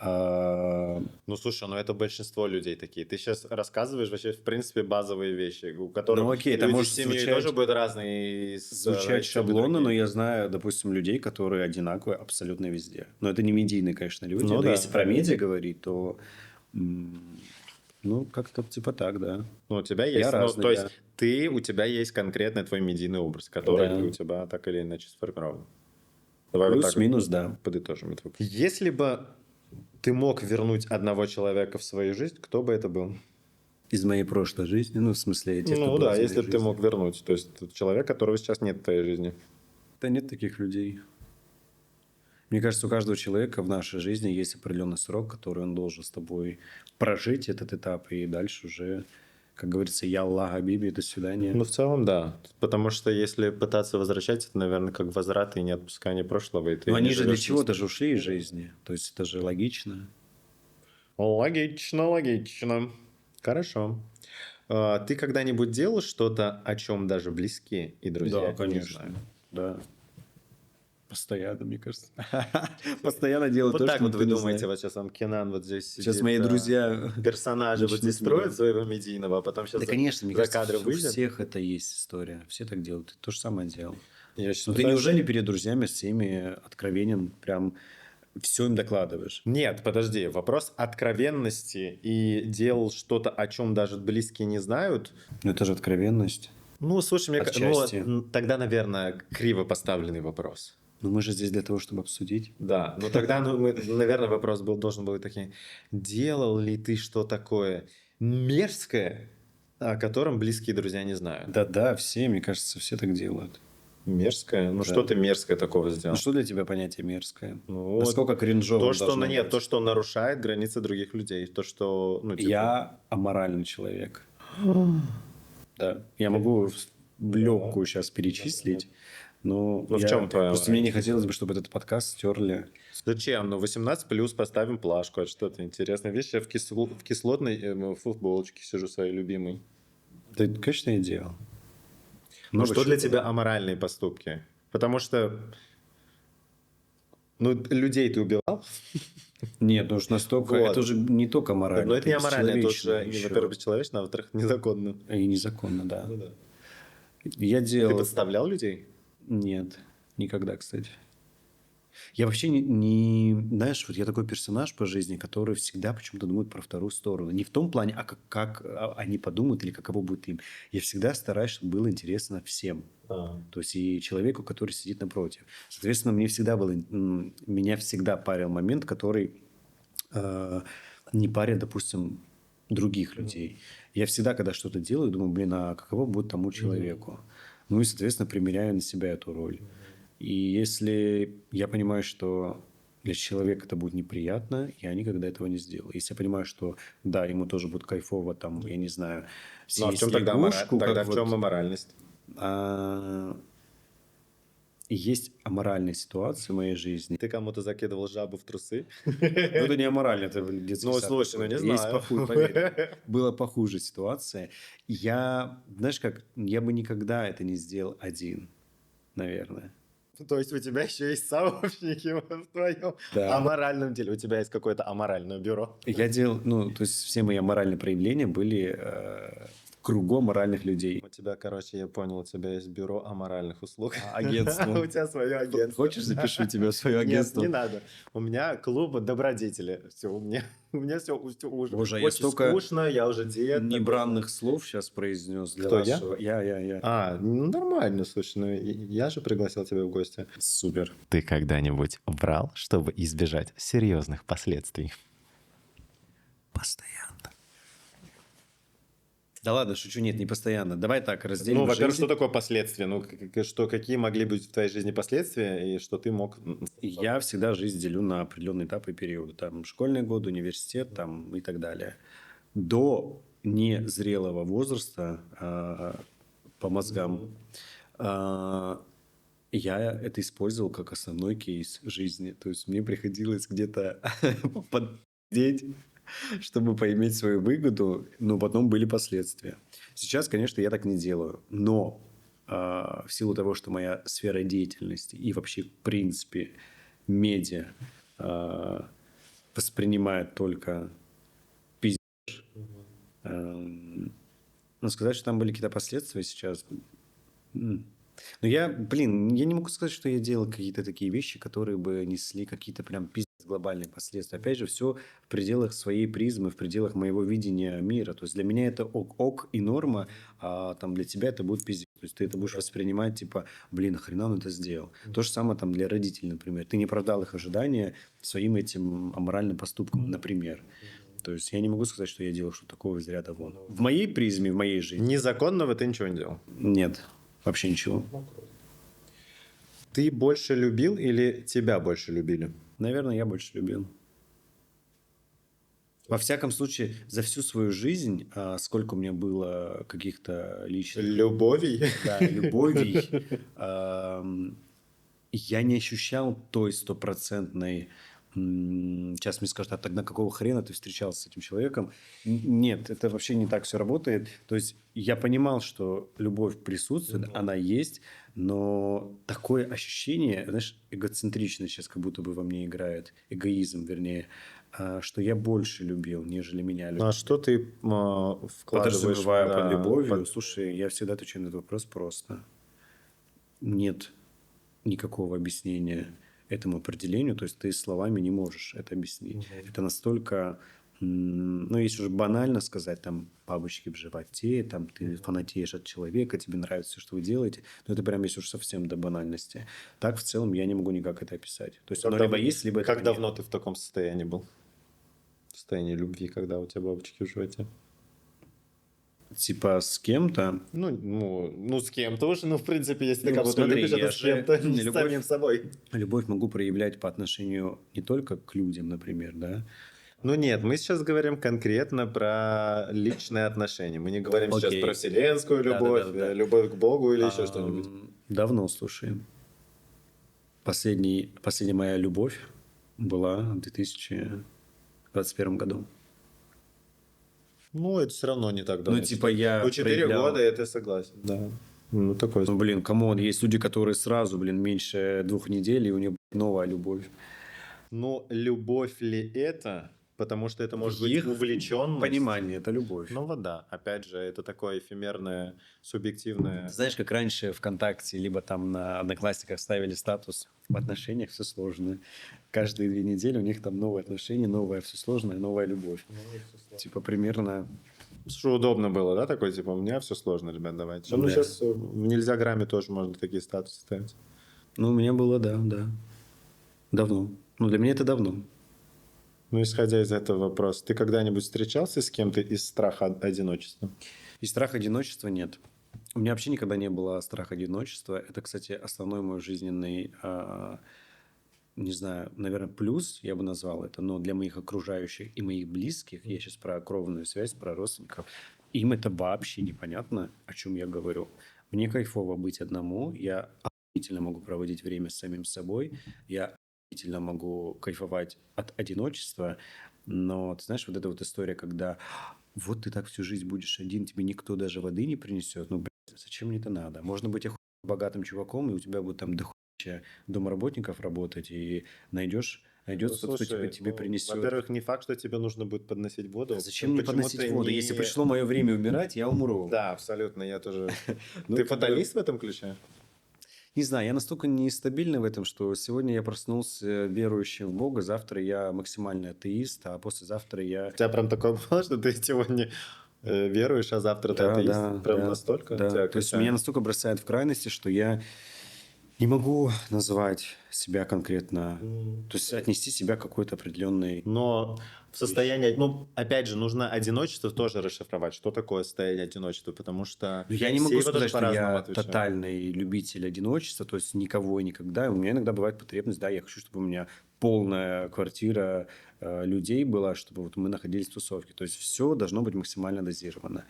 Ну, слушай, ну это большинство людей такие. Ты сейчас рассказываешь вообще, в принципе, базовые вещи, у которых Ну, окей, это люди может с семьей звучать- тоже будут разные. и с Звучать родителями шаблонно, но другие. я знаю, допустим, людей, которые одинаковые абсолютно везде. Но это не медийные, конечно, люди. Ну Но да. если про медиа говорить, то ну, как-то типа так, да. Ну, у тебя есть, ну, разный, то есть да. у тебя есть конкретный твой медийный образ, который Да. у тебя так или иначе сформирован. Давай вот так Плюс-минус, да. подытожим это. Если бы ты мог вернуть одного человека в свою жизнь, кто бы это был? Из моей прошлой жизни, ну, в смысле, тех, кто Ну был да, из моей если бы ты жизни. мог вернуть. То есть тот человек, которого сейчас нет в твоей жизни. Да нет таких людей. Мне кажется, у каждого человека в нашей жизни есть определенный срок, который он должен с тобой прожить этот этап, и дальше уже, как говорится, я Аллах Хабиби, до свидания. Ну, в целом, да. Потому что если пытаться возвращать, это, наверное, как возврат и не отпускание прошлого. И ты Но не они же для живешь чего-то же ушли из жизни. То есть это же логично. Логично, логично. Хорошо. Ты когда-нибудь делал что-то, о чем даже близкие и друзья не знают? Да. Постоянно, мне кажется. Постоянно делаю Вот то, так что вот никто вы не думаете, знает. вот сейчас вам Кенан вот здесь Сейчас сидит, мои друзья... персонажи вот здесь начнут строят меня. своего медийного, а потом сейчас Да, конечно, мне за кажется, кадры у выйдет. всех это есть история. Все так делают. Ты то же самое делал. Я щас Но ты пытаюсь- неужели перед друзьями всеми откровенен прям все им докладываешь? Нет, подожди, вопрос откровенности и делал что-то, о чем даже близкие не знают. Ну, это же откровенность. Ну, слушай, мне Отчасти. тогда, наверное, криво поставленный вопрос. Но мы же здесь для того, чтобы обсудить. Да, но тогда, наверное, вопрос должен был быть таким. Делал ли ты что такое мерзкое, о котором близкие друзья не знают? Да-да, все, мне кажется, все так делают. Мерзкое? Ну, Да. что ты мерзкое такого сделал? Ну, что для тебя понятие мерзкое? Ну, Насколько кринжово то, что, должно нет, быть? то, что нарушает границы других людей. То, что, ну, типа... Я аморальный человек. Да. Я могу в легкую сейчас перечислить, но Ну, в чем твоя просто мне не хотелось бы, чтобы этот подкаст стерли. Зачем? Ну, 18 плюс поставим плашку. Это что-то интересное. Видишь, я в кислотной футболочке сижу своей любимой. Да, конечно, я делал. Ну, Много что для чего. тебя аморальные поступки? Потому что, ну, людей ты убивал. Нет, ну уж настолько... Вот. Это уже не только морально. Но это не аморально, это бесчеловечно уже, еще. во-первых, бесчеловечно, а во-вторых, незаконно. И незаконно, да. Ну да. Я Ты делал... подставлял людей? Нет, никогда, кстати. Я вообще знаешь, вот я такой персонаж по жизни, который всегда почему-то думает про вторую сторону. Не в том плане, а как они подумают или каково будет им. Я всегда стараюсь, чтобы было интересно всем. То есть и человеку, который сидит напротив. Соответственно, меня всегда парил момент, который не парит, допустим, других людей. Я всегда, когда что-то делаю, думаю, блин, а каково будет тому человеку? Ну и, соответственно, примеряю на себя эту роль. И если я понимаю, что для человека это будет неприятно, я никогда этого не сделаю. Если я понимаю, что да, ему тоже будет кайфово, там, я не знаю, Ну, а в съесть чем тогда лягушку, тогда как в чем вот, аморальность? есть аморальные ситуации в моей жизни. Ты кому-то закидывал жабу в трусы? Ну, это не аморально, это детский Ну, сад слушай, ну, какой-то. не Есть знаю. похуже, поверь. Была похуже ситуация. Я, знаешь как, я бы никогда это не сделал один, наверное. То есть у тебя еще есть сообщники в твоем Да. аморальном деле. У тебя есть какое-то аморальное бюро. Я делал, ну, то есть все мои аморальные проявления были кругу моральных людей. У тебя, короче, я понял, у тебя есть бюро аморальных услуг. Агентство. У тебя свое агентство. Хочешь, запишу тебя в свое Нет, агентство? не надо. У меня клуб добродетели. Все, у меня все уже Боже, а я очень столько скучно, я уже дед. небранных слов сейчас произнес для Кто, я? вашего. Я. Ну нормально, слушай, ну я же пригласил тебя в гости. Супер. Ты когда-нибудь врал, чтобы избежать серьезных последствий? Постоянно. Да ладно, шучу, нет, не постоянно. Давай так, разделим Ну, во-первых, жизнь. что такое последствия? Ну, какие могли быть в твоей жизни последствия, и что ты мог... Я всегда жизнь делю на определенные этапы и периоды. Там школьный год, университет там, и так далее. До незрелого возраста по мозгам я это использовал как основной кейс жизни. То есть мне приходилось где-то поддеть, чтобы поиметь свою выгоду, но потом были последствия. Сейчас, конечно, я так не делаю. Но в силу того, что моя сфера деятельности и вообще, в принципе, медиа воспринимает только пиздеж, но сказать, что там были какие-то последствия сейчас... Но я не могу сказать, что я делал какие-то такие вещи, которые бы несли какие-то прям пиздец глобальные последствия. Опять же, все в пределах своей призмы, в пределах моего видения мира. То есть для меня это ок и норма, а там для тебя это будет пиздец. То есть ты это будешь воспринимать типа, нахрена он это сделал. То же самое там для родителей, например. Ты не оправдал их ожидания своим этим аморальным поступком, например. То есть я не могу сказать, что я делал что-то такого из ряда вон. В моей призме, в моей жизни Незаконного ты ничего не делал? нет. Вообще ничего. Ты больше любил или тебя больше любили? Наверное, я больше любил. Во всяком случае, за всю свою жизнь, сколько у меня было каких-то личных... Любовей? Да, любовей, я не ощущал той стопроцентной... Сейчас мне скажут, а тогда какого хрена ты встречался с этим человеком? Нет, это вообще не так все работает. То есть я понимал, что любовь присутствует, она есть, но такое ощущение, знаешь, эгоцентричность сейчас как будто бы во мне играет, эгоизм, вернее, что я больше любил, нежели меня любил. А что ты вкладываешь? Подразумевая под любовью, под- слушай, я всегда отвечаю на этот вопрос просто. Нет никакого объяснения этому определению, то есть ты словами не можешь это объяснить. Это настолько, если уже банально сказать, там, бабочки в животе, там, ты фанатеешь от человека, тебе нравится все, что вы делаете, но это прям если уж совсем до банальности. Так, в целом, я не могу никак это описать. То есть, оно либо есть, либо Как этого давно нет. ты в таком состоянии был? В состоянии любви, когда у тебя бабочки в животе? Типа с кем-то. Ну, с кем-то уже, в принципе, если ты Ну, кого-то смотри, любишь, я это с же кем-то, не с любовь- самим собой. Любовь могу проявлять по отношению не только к людям, например, да. Ну нет, мы сейчас говорим конкретно про личные отношения. Мы не говорим сейчас Окей. про вселенскую любовь, Да-да-да-да. любовь к Богу или еще что-нибудь. Давно, слушай. Последняя моя любовь была в 2021 году. Ну, это все равно не так давно. Ну, типа, я 4 проявлял- года, это согласен, да. Ну, такой... Камон, есть люди, которые сразу, меньше 2 недель, и у них новая любовь. Ну, любовь ли это? Потому что это может быть их увлеченность. Понимание – это любовь. Ну вот да, опять же, это такое эфемерное, субъективное. Знаешь, как раньше ВКонтакте, либо там на Одноклассниках ставили статус «В отношениях все сложно». Каждые 2 недели у них там новые отношения, новое все сложное, новая любовь. Типа примерно... Что удобно было, да, такой, типа, у меня все сложно, ребят, давайте. Ну, Да. сейчас в нельзя грамме тоже можно такие статусы ставить. Ну, у меня было, да. Давно. Ну, для меня это давно. Ну, исходя из этого вопроса, ты когда-нибудь встречался с кем-то из страха одиночества? И страх одиночества нет. У меня вообще никогда не было страха одиночества. Это, кстати, основной мой жизненный, не знаю, наверное, плюс, я бы назвал это, но для моих окружающих и моих близких, я сейчас про кровную связь, про родственников, им это вообще непонятно, о чем я говорю. Мне кайфово быть одному, я охуительно могу проводить время с самим собой, я охуительно могу кайфовать от одиночества, но, ты знаешь, вот эта вот история, когда вот ты так всю жизнь будешь один, тебе никто даже воды не принесет, ну, блядь, зачем мне это надо? Можно быть богатым чуваком, и у тебя будет там дохуища домработников работать, и найдешь найдется Ну, тот, кто слушай, тебе ну, принесет. во-первых, не факт, что тебе нужно будет подносить воду. А зачем Ну, мне почему подносить ты воду? не- Если пришло мое время умирать, я умру. Да, абсолютно, я тоже... Ну, Ты как бы- фаталист в этом ключе? Не знаю, я настолько нестабильный в этом, что сегодня я проснулся верующим в Бога, завтра я максимальный атеист, а послезавтра я... У тебя прям такое было, что ты сегодня веруешь, а завтра ты Да, атеист? да, Прям да, настолько? да. Тебя То есть какая- меня настолько бросает в крайности, что я не могу назвать себя конкретно, то есть отнести себя к какой-то определенной... Но в состоянии... Ну, опять же, нужно одиночество тоже расшифровать. Что такое состояние одиночества? Потому что Ну, я не все могу его тоже сказать, что по-разному я отвечают. тотальный любитель одиночества, то есть никого и никогда. У меня иногда бывает потребность, да, я хочу, чтобы у меня полная квартира людей была, чтобы вот мы находились в тусовке. То есть все должно быть максимально дозировано.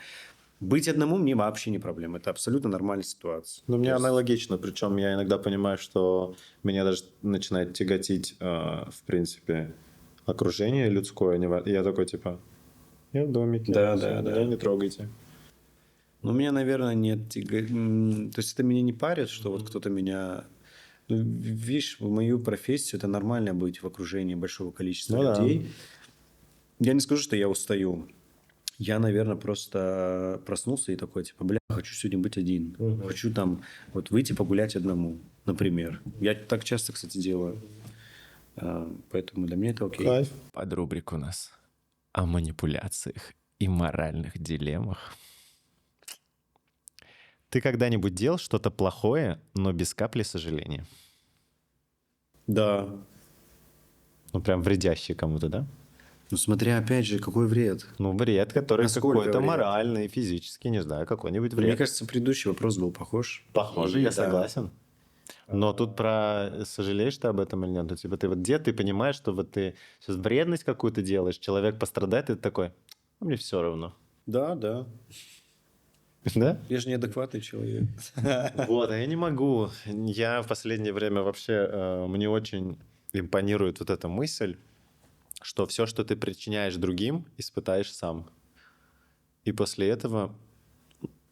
Быть одному мне вообще не проблема. Это абсолютно нормальная ситуация. Ну, мне То есть- аналогично. Причем я иногда понимаю, что меня даже начинает тяготить, в принципе, окружение людское. И я такой, типа, я в домике. Да, всё, да, меня да. не трогайте. Ну, у меня, наверное, нет... То есть это меня не парит, что вот кто-то меня... Ну, видишь, в мою профессию это нормально быть в окружении большого количества Ну да. людей. Я не скажу, что я устаю. Я, наверное, просто проснулся и такой, типа, бля, хочу сегодня быть один. Хочу там вот выйти погулять одному, например. Я так часто, кстати, делаю. Поэтому для меня это окей. Кайф. Под рубрику у нас о манипуляциях и моральных дилеммах. Ты когда-нибудь делал что-то плохое, но без капли сожаления? Да. Ну, прям вредящий кому-то, да? Ну, смотря, опять же, какой вред. Ну, вред, который Насколько какой-то вред? моральный, физический, не знаю, какой-нибудь Мне вред. кажется, предыдущий вопрос был похож. Похоже, И я да. согласен. Но тут про сожалеешь ты об этом или нет? Ну, типа ты вот где ты понимаешь, что вот ты сейчас вредность какую-то делаешь, человек пострадает, и ты такой, «А мне все равно». Да, да. Да? Я же неадекватный человек. Вот, а я не могу. Я в последнее время вообще, мне очень импонирует вот эта мысль, что все, что ты причиняешь другим, испытаешь сам. И после этого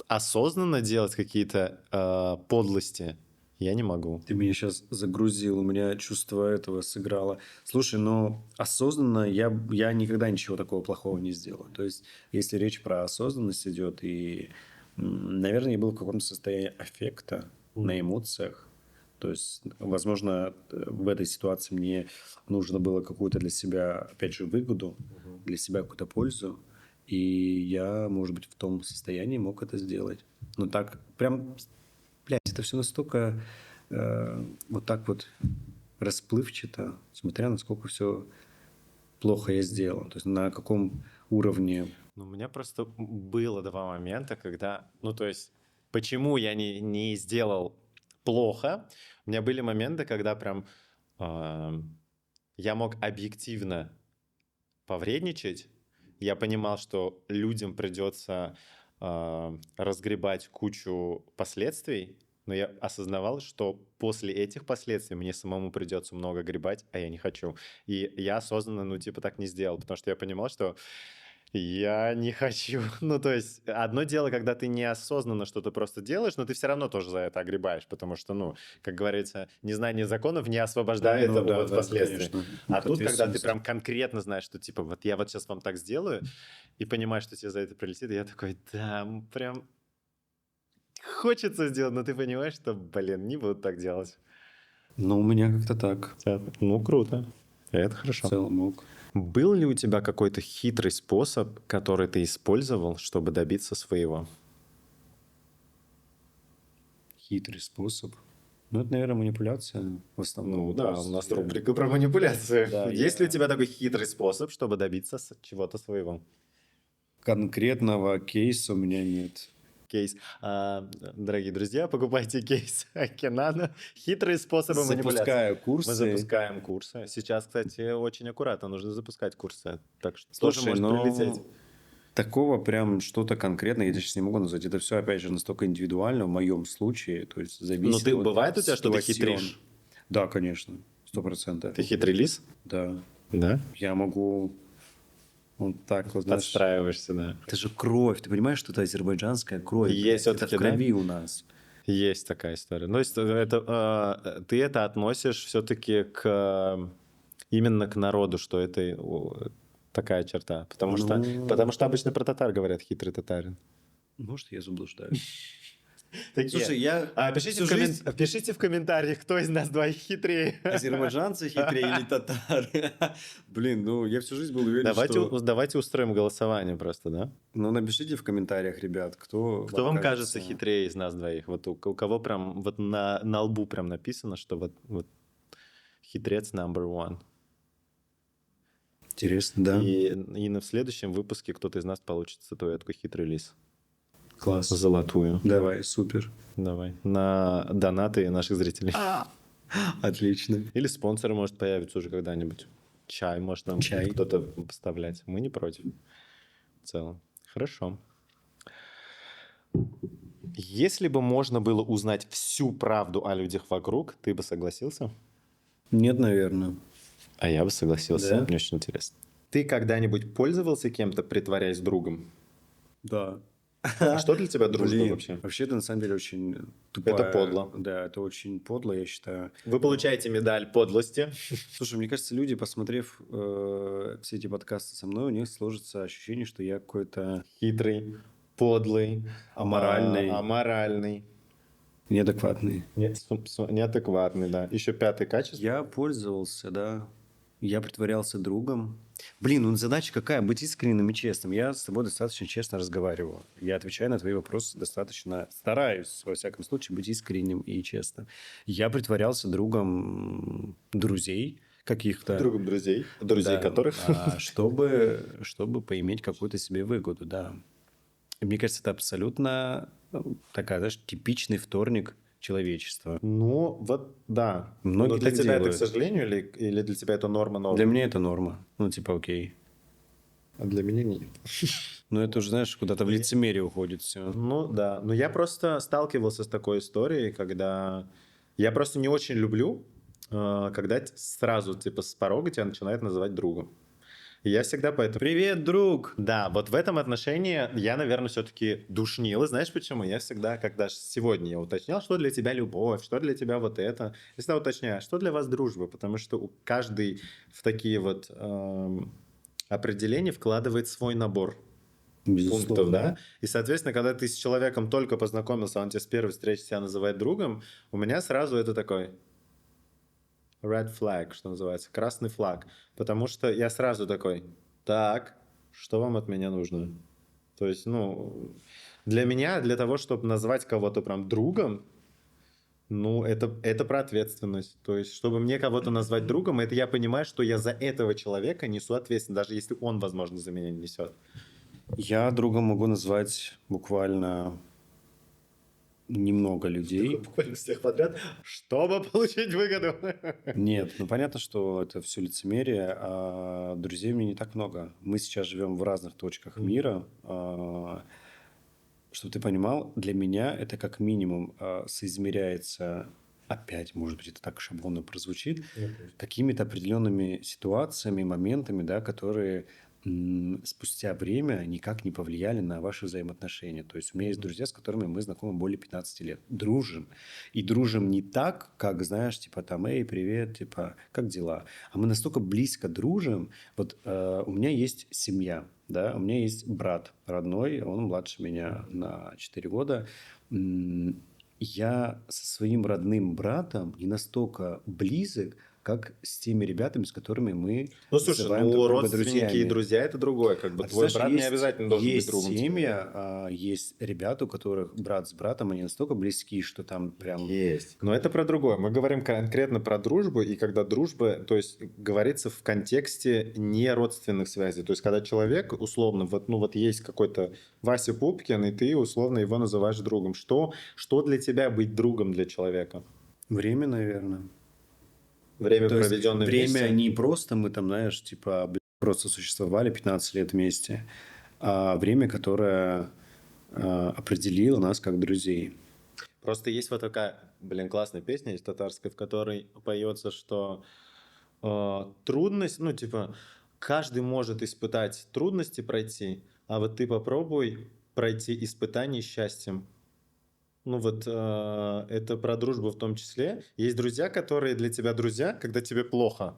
осознанно делать какие-то подлости я не могу. Ты меня сейчас загрузил, у меня чувство этого сыграло. Слушай, но осознанно я никогда ничего такого плохого не сделаю. То есть, если речь про осознанность идет, и, наверное, я был в каком-то состоянии аффекта на эмоциях. То есть, возможно, в этой ситуации мне нужно было какую-то для себя, опять же, выгоду, для себя какую-то пользу. И я, может быть, в том состоянии мог это сделать. Но так прям... Блядь, это все настолько вот так вот расплывчато, смотря насколько все плохо я сделал. То есть на каком уровне. Ну, у меня просто было два момента, когда... Ну, то есть, почему я не сделал плохо? У меня были моменты, когда прям я мог объективно повредничать. Я понимал, что людям придется разгребать кучу последствий, но я осознавал, что после этих последствий мне самому придется много гребать, а я не хочу. И я осознанно, ну, типа, так не сделал, потому что я понимал, что я не хочу. Ну, то есть, одно дело, когда ты неосознанно что-то просто делаешь, но ты все равно тоже за это огребаешь, потому что, ну, как говорится, незнание законов не освобождает Ну, да, от да, последствий. конечно. А От тут, когда ты ответственности. прям конкретно знаешь, что, типа, вот я вот сейчас вам так сделаю, и понимаешь, что тебе за это прилетит, и я такой, да, прям хочется сделать, но ты понимаешь, что, блин, не буду так делать. Ну, у меня как-то так. Ну, круто. Это В хорошо. целом мог. Был ли у тебя какой-то хитрый способ, который ты использовал, чтобы добиться своего? Хитрый способ. Ну, это, наверное, манипуляция в основном. Ну да, То у есть нас я- рубрика про манипуляции. Да, Есть я- ли у тебя такой хитрый способ, чтобы добиться чего-то своего? Конкретного кейса у меня нет. Кейс. Дорогие друзья, покупайте кейс Акинана. Хитрые способы манипуляции. Запускаю курсы. Мы запускаем курсы. Сейчас, кстати, очень аккуратно нужно запускать курсы. Так что Слушай, тоже может но прилететь. такого прям что-то конкретное я сейчас не могу назвать. Это все, опять же, настолько индивидуально в моем случае. То есть зависит Но ты от бывает у тебя, что ты ситуацион. хитришь? Да, конечно. 100%. Ты хитрый лис? Да. Да. Я могу вот так вот, знаешь, Подстраиваешься, да. это же кровь. Ты понимаешь, что это азербайджанская кровь? Есть это всё-таки, в крови у нас. Есть такая история. Ну, то есть это, ты это относишь все-таки к именно к народу, что это такая черта. Потому что обычно про татар говорят хитрый татарин. Может, я заблуждаюсь. Такие. Слушай, я Пишите, всю жизнь пишите в комментариях, кто из нас двоих хитрее. азербайджанцы хитрее или татары. Блин, ну я всю жизнь был уверен, что... Давайте устроим голосование просто, да? Ну напишите в комментариях, ребят, кто Вам кажется хитрее из нас двоих? Вот у кого прям вот на лбу прям написано, что вот хитрец number one. Интересно, да? И в следующем выпуске кто-то из нас получит статуэтку «Хитрый лис». Класс. Золотую. Давай, супер. Давай. На донаты наших зрителей. Отлично. Или спонсоры, может, появятся уже когда-нибудь. Чай, может, нам Чай. кто-то поставлять. Мы не против. В целом. Хорошо. Если бы можно было узнать всю правду о людях вокруг, ты бы согласился? Нет, наверное. А я бы согласился. Да? Мне очень интересно. Ты когда-нибудь пользовался кем-то, притворяясь другом? Да. А что для тебя дружба Блин, вообще? вообще это на самом деле очень тупая. Это подло. Да, это очень подло, я считаю. Вы получаете медаль подлости. Слушай, мне кажется, люди, посмотрев все эти подкасты со мной, у них сложится ощущение, что я какой-то Хитрый, подлый, аморальный. неадекватный. Неадекватный, да. Еще пятое качество. Я пользовался, да. Я притворялся другом. Блин, ну задача какая? Быть искренним и честным. Я с тобой достаточно честно разговариваю. Я отвечаю на твои вопросы достаточно... Стараюсь, во всяком случае, быть искренним и честным. Я притворялся другом друзей каких-то. Другом друзей. Друзей Да, которых. чтобы поиметь какую-то себе выгоду, да. И мне кажется, это абсолютно такая, знаешь, типичный вторник человечества. Ну, вот, да. Многие Но для так тебя это, к делают. сожалению, или для тебя это норма? Для меня это норма. Ну, типа, окей. А для меня нет. Но это уже, знаешь, куда-то в лицемерие уходит все. Ну, да. Но я просто сталкивался с такой историей, когда... Я просто не очень люблю, когда сразу, типа, с порога тебя начинают называть другом. И я всегда поэтому... Привет, друг! Да, вот в этом отношении я, наверное, все-таки душнил. И знаешь почему? Я всегда, когда сегодня я уточнял, что для тебя любовь, что для тебя вот это, я всегда уточняю, что для вас дружба, потому что каждый в такие вот определения вкладывает свой набор пунктов, да? И, соответственно, когда ты с человеком только познакомился, он тебя с первой встречи тебя называет другом, у меня сразу это такой... Red flag, что называется, красный флаг. Потому что я сразу такой, так, что вам от меня нужно? То есть, ну, для меня, для того, чтобы назвать кого-то прям другом, ну, это про ответственность. То есть, чтобы мне кого-то назвать другом, это я понимаю, что я за этого человека несу ответственность, даже если он, возможно, за меня не несет. Я другом могу назвать буквально немного людей. Буквально всех подряд, чтобы получить выгоду. Нет, ну понятно, что это все лицемерие, а друзей мне не так много. Мы сейчас живем в разных точках мира. Чтобы ты понимал, для меня это как минимум соизмеряется, опять, может быть, это так шаблонно прозвучит, какими-то определенными ситуациями, моментами, да, которые спустя время никак не повлияли на ваши взаимоотношения. То есть у меня есть друзья, с которыми мы знакомы более 15 лет. Дружим. И дружим не так, как, знаешь, типа там, эй, привет, типа, как дела? А мы настолько близко дружим. Вот у меня есть семья, да, у меня есть брат родной, он младше меня на 4 года. Я со своим родным братом не настолько близок, как с теми ребятами, с которыми мы Ну, слушай, называем друг друга родственники и друзьями. друзья – это другое. Как бы А ты твой знаешь, брат не обязательно должен быть есть другом. тебе. семья, есть ребята, у которых брат с братом, они настолько близки, что там прям... Есть. Но это про другое. Мы говорим конкретно про дружбу, и когда дружба, то есть говорится в контексте не родственных связей. То есть когда человек, условно, вот есть какой-то Вася Пупкин, и ты условно его называешь другом. Что для тебя быть другом для человека? Время, наверное. Время, То есть проведенное время вместе? не просто мы там, знаешь, типа просто существовали 15 лет вместе, а время, которое определило нас как друзей. Просто есть вот такая, классная песня есть татарская, в которой поется, что трудность, ну, типа, каждый может испытать трудности пройти, а вот ты попробуй пройти испытание счастьем. Ну вот это про дружбу в том числе. Есть друзья, которые для тебя друзья, когда тебе плохо.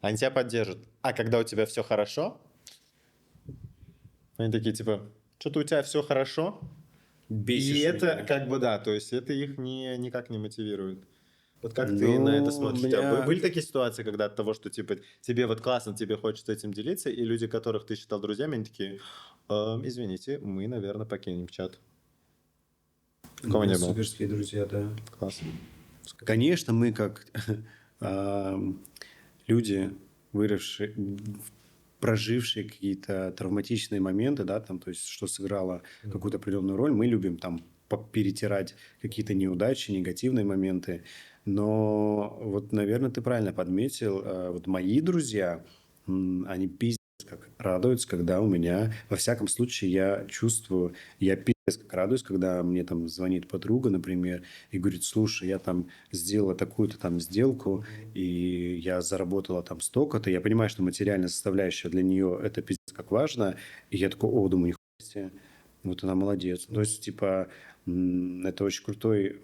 Они тебя поддержат. А когда у тебя все хорошо, они такие, типа, что-то у тебя все хорошо, и Бесишь это меня. как бы, да, то есть это их никак не мотивирует. Вот как ты Ну, на это у смотришь? У тебя меня... были такие ситуации, когда от того, что типа тебе вот классно, тебе хочется этим делиться, и люди, которых ты считал друзьями, они такие, извините, мы, наверное, покинем чат. У Такого меня не было. суперские друзья, да. Классно. Конечно, мы как люди, выросшие, прожившие какие-то травматичные моменты, да, там, то есть, что сыграло какую-то определенную роль, мы любим там перетирать какие-то неудачи, негативные моменты. Но вот, наверное, ты правильно подметил, вот мои друзья, они пиздец как радуются, когда у меня, во всяком случае, я чувствую, я пиздец как радуюсь, когда мне там звонит подруга, например, и говорит, слушай, я там сделала такую-то там сделку, и я заработала там столько-то. Я понимаю, что материальная составляющая для нее это пиздец как важно. И я такой, о, думаю, нихуя себе, вот она молодец. То есть, типа, это очень крутой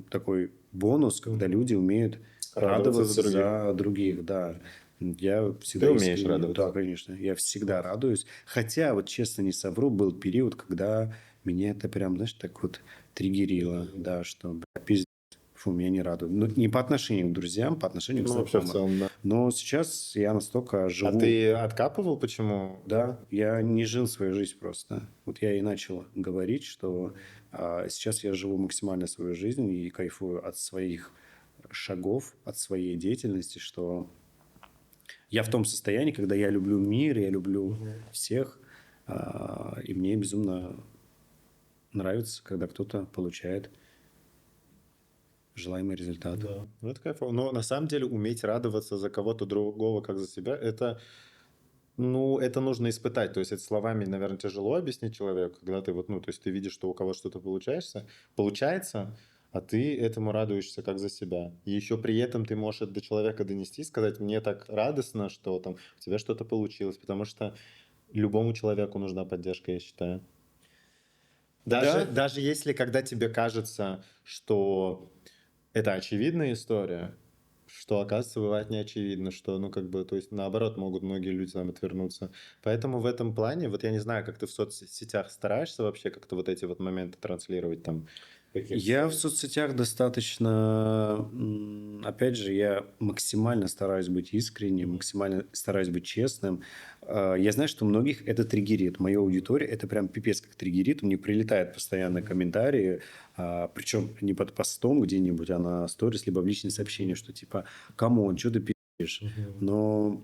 такой бонус, когда люди умеют Радоваться за радоваться других. за других, да. Я всегда Ты умеешь искренне- радоваться? Да, конечно. Я всегда радуюсь. Хотя, вот честно не совру, был период, когда меня это прям, знаешь, так вот триггерило, да, что, бля, пиздец, фу, меня не радует. Ну, не по отношению к друзьям, по отношению к Ну, вообще в знакомым. целом, да. Но сейчас я настолько А живу... ты откапывал, почему? Да, я не жил свою жизнь просто. Вот я и начал говорить, что сейчас я живу максимально свою жизнь и кайфую от своих шагов, от своей деятельности, что я в том состоянии, когда я люблю мир, я люблю всех, и мне безумно нравится, когда кто-то получает желаемый результат. Да, ну это кайфово. Но на самом деле уметь радоваться за кого-то другого, как за себя, это, ну, это нужно испытать. То есть это словами, наверное, тяжело объяснить человеку, когда ты вот, ну, то есть ты видишь, что у кого что-то получается, а ты этому радуешься как за себя. И еще при этом ты можешь это до человека донести, сказать, мне так радостно, что там у тебя что-то получилось, потому что любому человеку нужна поддержка, я считаю. Даже если когда тебе кажется, что это очевидная история, что, оказывается, бывает не очевидно, что, ну, как бы, то есть, наоборот, могут многие люди там отвернуться. Поэтому в этом плане, вот я не знаю, как ты в соцсетях стараешься вообще как-то вот эти вот моменты транслировать там. Я в соцсетях достаточно, опять же, я максимально стараюсь быть искренним, максимально стараюсь быть честным. Я знаю, что многих это триггерит. Моя аудитория это прям пипец как триггерит. Мне прилетают постоянно комментарии, причем не под постом где-нибудь, а на сторис, либо в личные сообщения, что типа, камон, что ты пишешь? Но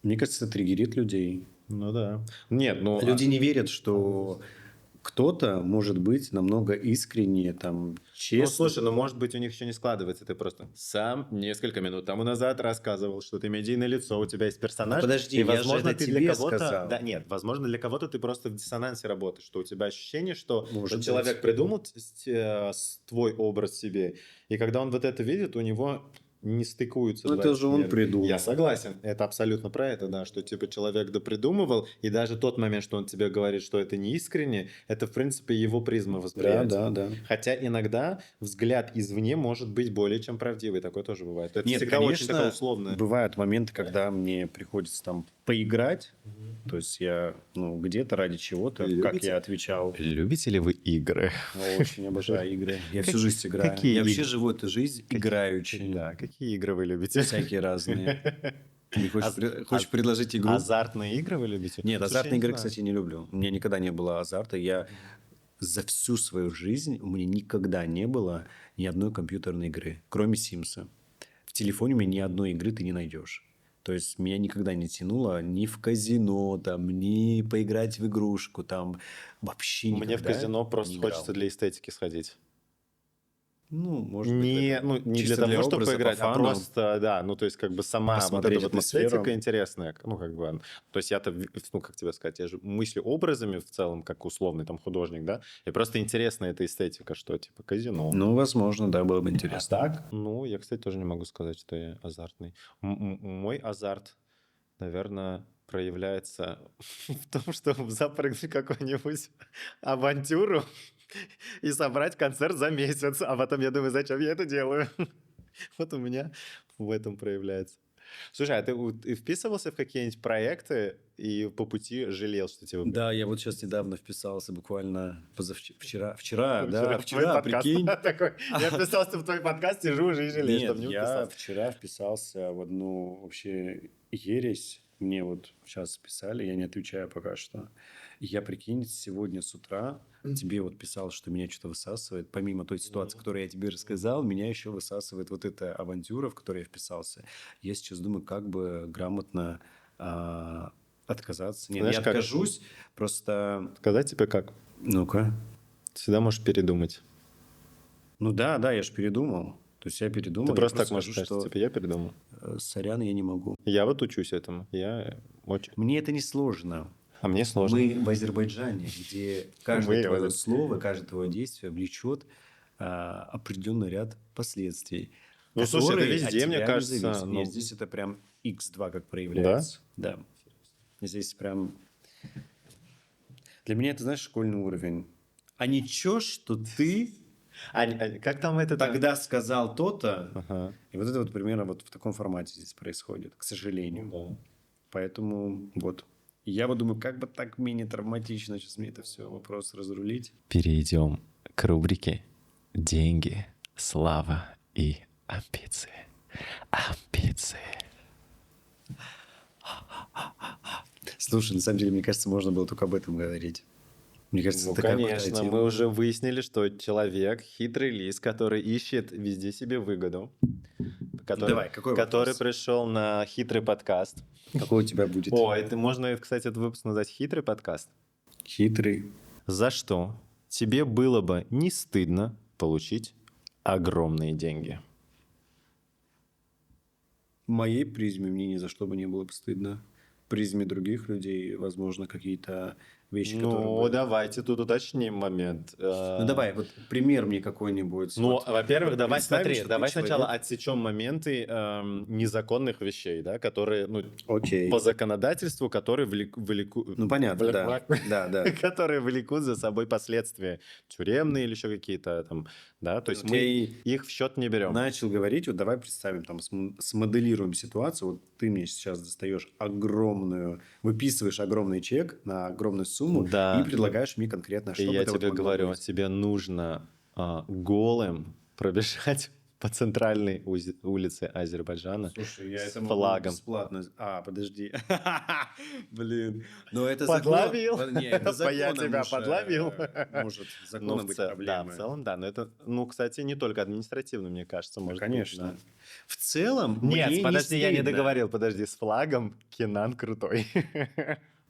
мне кажется, это триггерит людей. Ну да. Нет, ну... Люди не верят, что кто-то может быть намного искреннее, там, Ну, честно. слушай, ну, может быть, у них еще не складывается. Ты просто сам несколько минут тому назад рассказывал, что ты медийное лицо, у тебя есть персонаж. Подожди, и, я же возможно, это ты тебе для кого-то... сказал. Да, нет, возможно, для кого-то ты просто в диссонансе работаешь, что у тебя ощущение, что Может вот человек быть. придумал твой образ себе, и когда он вот это видит, у него не стыкуются Ну, два это же он мира. придумал. Я согласен, это абсолютно про это, да, что типа человек допридумывал, и даже тот момент, что он тебе говорит, что это не искренне, это, в принципе, его призма Да, восприятия. да, да. Хотя иногда взгляд извне может быть более чем правдивый. Такое тоже бывает. Это Нет, всегда очень конечно, такое условное. бывают моменты, когда мне приходится там поиграть. То есть я, ну, где-то ради чего-то, как Любите? я отвечал. Любите ли вы игры? Очень обожаю игры. Я всю жизнь играю. какие Я вообще игры? живу эту жизнь играючи. Да, какие игры вы любите? Всякие разные. Не хочешь, хочешь предложить игру? Азартные игры вы любите? Нет, Слушай, азартные я не игры, знаю. кстати, не люблю. У меня никогда не было азарта. Я за всю свою жизнь у меня никогда не было ни одной компьютерной игры, кроме Симса. В телефоне у меня ни одной игры ты не найдешь. То есть меня никогда не тянуло ни в казино, там, ни поиграть в игрушку, там вообще никогда. Мне в казино просто не хочется играл. для эстетики сходить. Ну, может быть, Не, это ну, не чисто для того, чтобы образа, по поиграть, а фану. просто, да, ну, то есть, как бы сама вот Посмотреть эта вот атмосферу. эстетика интересная, ну, как бы, то есть, я-то, ну, как тебе сказать, я же мыслю образами в целом, как условный там художник, да, и просто интересна эта эстетика, что, типа, казино. Ну, возможно, да, было бы интересно. А так? Ну, я, кстати, тоже не могу сказать, что я азартный. Мой азарт, наверное, проявляется в том, чтобы запрыгнуть в какую-нибудь авантюру и собрать концерт за месяц. А потом я думаю, зачем я это делаю? Вот у меня в этом проявляется. Слушай, а ты вписывался в какие-нибудь проекты и по пути жалел, что тебе Да, я вот сейчас недавно вписался, буквально вчера, в твой подкаст прикинь. такой? Я вписался в твой подкаст, сижу уже и жалею, что Нет, не я вписался. вчера вписался в одну вообще ересь. Мне вот сейчас писали, я не отвечаю пока что. И я, прикинь, сегодня с утра тебе вот писал, что меня что-то высасывает. Помимо той ситуации, которую я тебе рассказал, меня еще высасывает вот эта авантюра, в которую я вписался. Я сейчас думаю, как бы грамотно отказаться. Нет, Знаешь, я как? откажусь, просто... Сказать тебе как? Ну-ка. Ты всегда можешь передумать. Ну да, я же передумал. То есть я передумал. Ты я просто так можешь скажу, сказать, типа, я передумал. Сорян, я не могу. Я вот учусь этому. Я очень... Мне это не сложно. А мне сложно. Мы в Азербайджане, где каждое Мы в твое Азер- слово, каждое твое действие влечет определенный ряд последствий. Ну, слушай, это которые от везде, мне тебя не кажется, зависят. ну- Нет, здесь это прям x2 как проявляется. Да? Здесь прям... Для меня это, знаешь, школьный уровень. А ничего, что ты Как там это? тогда сказал то-то, Ага. и вот это вот примерно вот в таком формате здесь происходит, к сожалению. Да. Поэтому вот. И я вот думаю, как бы так менее травматично сейчас мне это все вопрос разрулить. Перейдем к рубрике «Деньги, слава и амбиции». Амбиции. Слушай, на самом деле, мне кажется, можно было только об этом говорить. Мне кажется, Ну, это такая крутая конечно, тема. мы уже выяснили, что человек хитрый лис, который ищет везде себе выгоду. Давай, какой который вопрос? пришел на хитрый подкаст. Какой у тебя будет? О, это можно, кстати, этот выпуск назвать хитрый подкаст. Хитрый. За что тебе было бы не стыдно получить огромные деньги? В моей призме мне ни за что бы не было бы стыдно. В призме других людей, возможно, какие-то вещи, которые... Ну, давайте тут уточним момент. Ну, давай, вот пример мне какой-нибудь. Ну, Вот. во-первых, давай Представим, смотри, что ты давай сначала человек. отсечем моменты незаконных вещей, да, которые, ну, Окей. по законодательству, которые Ну, понятно, да. Да. которые влекут за собой последствия тюремные или еще какие-то там, да, то есть мы Окей. их в счет не берем. Начал говорить, вот давай представим, там, смоделируем ситуацию. Вот ты мне сейчас достаешь выписываешь огромный чек на огромную сумму Да. и предлагаешь мне конкретно, И что бы я это вот тебе могло говорю, быть. тебе нужно голым пробежать по центральной улице Азербайджана Слушай, я с это могу флагом. бесплатно. Подожди. Блин. Но это Подловил. закон... Не, это Я законом тебя уже, подловил. Может Ну, законом быть да, проблемой. в целом, да. Но это, ну, кстати, не только административно, мне кажется, Ну, может быть, конечно. да. В целом, Нет, мне подожди, я не стыдно. договорил. Подожди, с флагом Кенан крутой.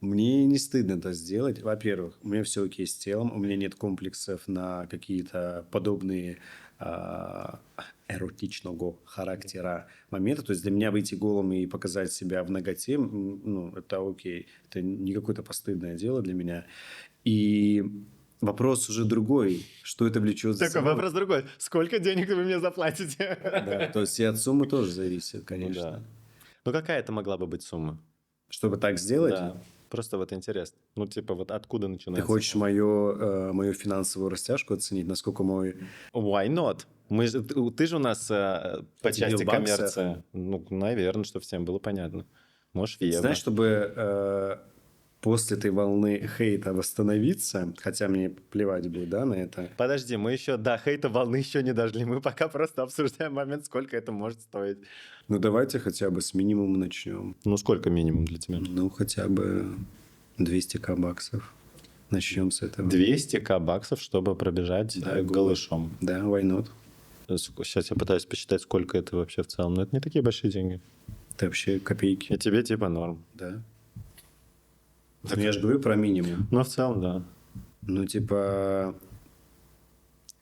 Мне не стыдно это сделать. Во-первых, у меня все окей с телом, у меня нет комплексов на какие-то подобные эротичного характера моменты. То есть для меня выйти голым и показать себя в наготе, ну, это окей. Это не какое-то постыдное дело для меня. И вопрос уже другой. Что это влечет за Такой собой? вопрос другой. Сколько денег вы мне заплатите? Да, то есть и от суммы тоже зависит, Ну конечно. да. Ну какая это могла бы быть сумма? Чтобы так сделать, Да. Просто вот интересно. Ну, типа, вот откуда ты начинается? хочешь мою финансовую растяжку оценить, насколько мой... Why not? Ты же у нас по Тебе части в баксах? коммерции. Ну, наверное, что всем было понятно. Можешь в евро. Знаешь, чтобы после этой волны хейта восстановиться, хотя мне плевать будет, да, на это. Подожди, мы еще до хейта волны еще не дошли. Мы пока просто обсуждаем момент, сколько это может стоить. Ну, давайте хотя бы с минимума начнем. Ну, сколько минимум для тебя? Ну, хотя бы 200 баксов. Начнем с этого. 200 баксов, чтобы пробежать Да, голышом. Да, why not? Сейчас я пытаюсь посчитать, сколько это вообще в целом. Но это не такие большие деньги. Это вообще копейки. И тебе типа норм. Да. Ну, я же говорю про минимум. Но в целом, да. Ну, типа...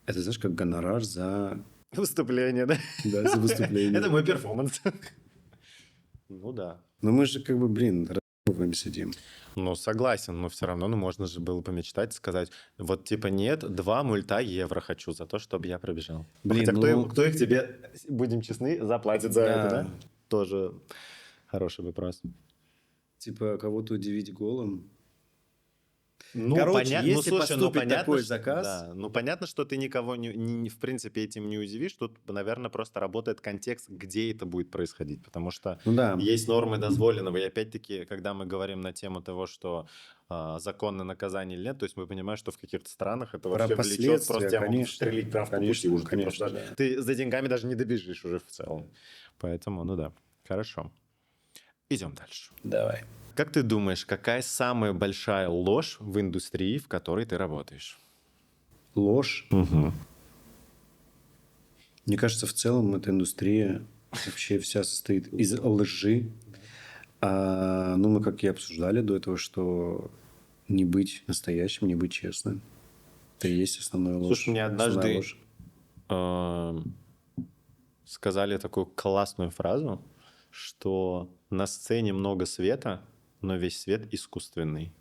Это, знаешь, как гонорар за... Выступление, да? Да, за выступление. Это мой перформанс. Ну да. Но мы же как бы, блин, разъебываем сидим. Ну, согласен, но все равно, ну, можно же было помечтать, сказать, вот, типа, нет, 2 мульта евро хочу за то, чтобы я пробежал. Блин, Хотя ну- кто их тебе, будем честны, заплатит за Да. это, да? Тоже хороший вопрос. Типа, кого-то удивить голым. Ну, Короче, если слушай, поступит такой что- заказ- да, ну понятно, что ты никого в принципе этим не удивишь. Тут, наверное, просто работает контекст, где это будет происходить, потому что Ну да. есть нормы дозволенного. И опять-таки, когда мы говорим на тему того, что законное наказание или нет, то есть мы понимаем, что в каких-то странах это Про вообще влечет, последствия, просто тебя могут конечно. стрелить прямо в по Конечно, пути уже. Ты, конечно, просто даже- да. ты за деньгами даже не добежишь уже в целом. Поэтому, ну да, хорошо. Идем дальше. Давай. Как ты думаешь, какая самая большая ложь в индустрии, в которой ты работаешь? Ложь. Мне кажется, в целом эта индустрия вообще вся состоит из лжи. Ну, мы как и обсуждали до этого, что не быть настоящим, не быть честным. Это и есть основная ложь. Слушай, мне Основная однажды ложь. сказали такую классную фразу, что на сцене много света, но весь свет искусственный.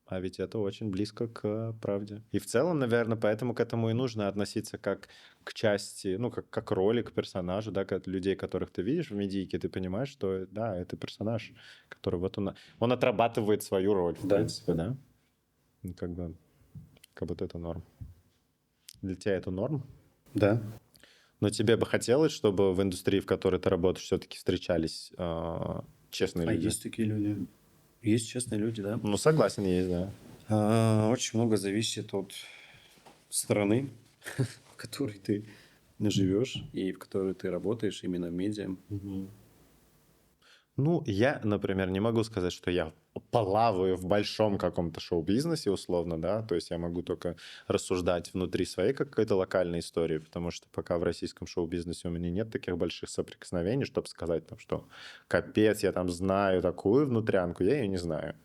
А ведь это очень близко к правде. И в целом, наверное, поэтому к этому и нужно относиться как к части, ну, как роли, к персонажу, да, как людей, которых ты видишь в медийке, ты понимаешь, что, да, это персонаж, который вот он отрабатывает свою роль, в Да. принципе, да? Ну, как будто это норм. Для тебя это норм? Да. Но тебе бы хотелось, чтобы в индустрии, в которой ты работаешь, все-таки встречались честные А люди? есть такие люди. Есть честные люди, да. Ну, согласен, есть, да. Очень много зависит от страны, в которой ты живешь и в которой ты работаешь, именно в медиа. Ну, я, например, не могу сказать, что я плаваю в большом каком-то шоу-бизнесе, условно, да, то есть я могу только рассуждать внутри своей какой-то локальной истории, потому что пока в российском шоу-бизнесе у меня нет таких больших соприкосновений, чтобы сказать, там, что капец, я там знаю такую внутрянку, я ее не знаю.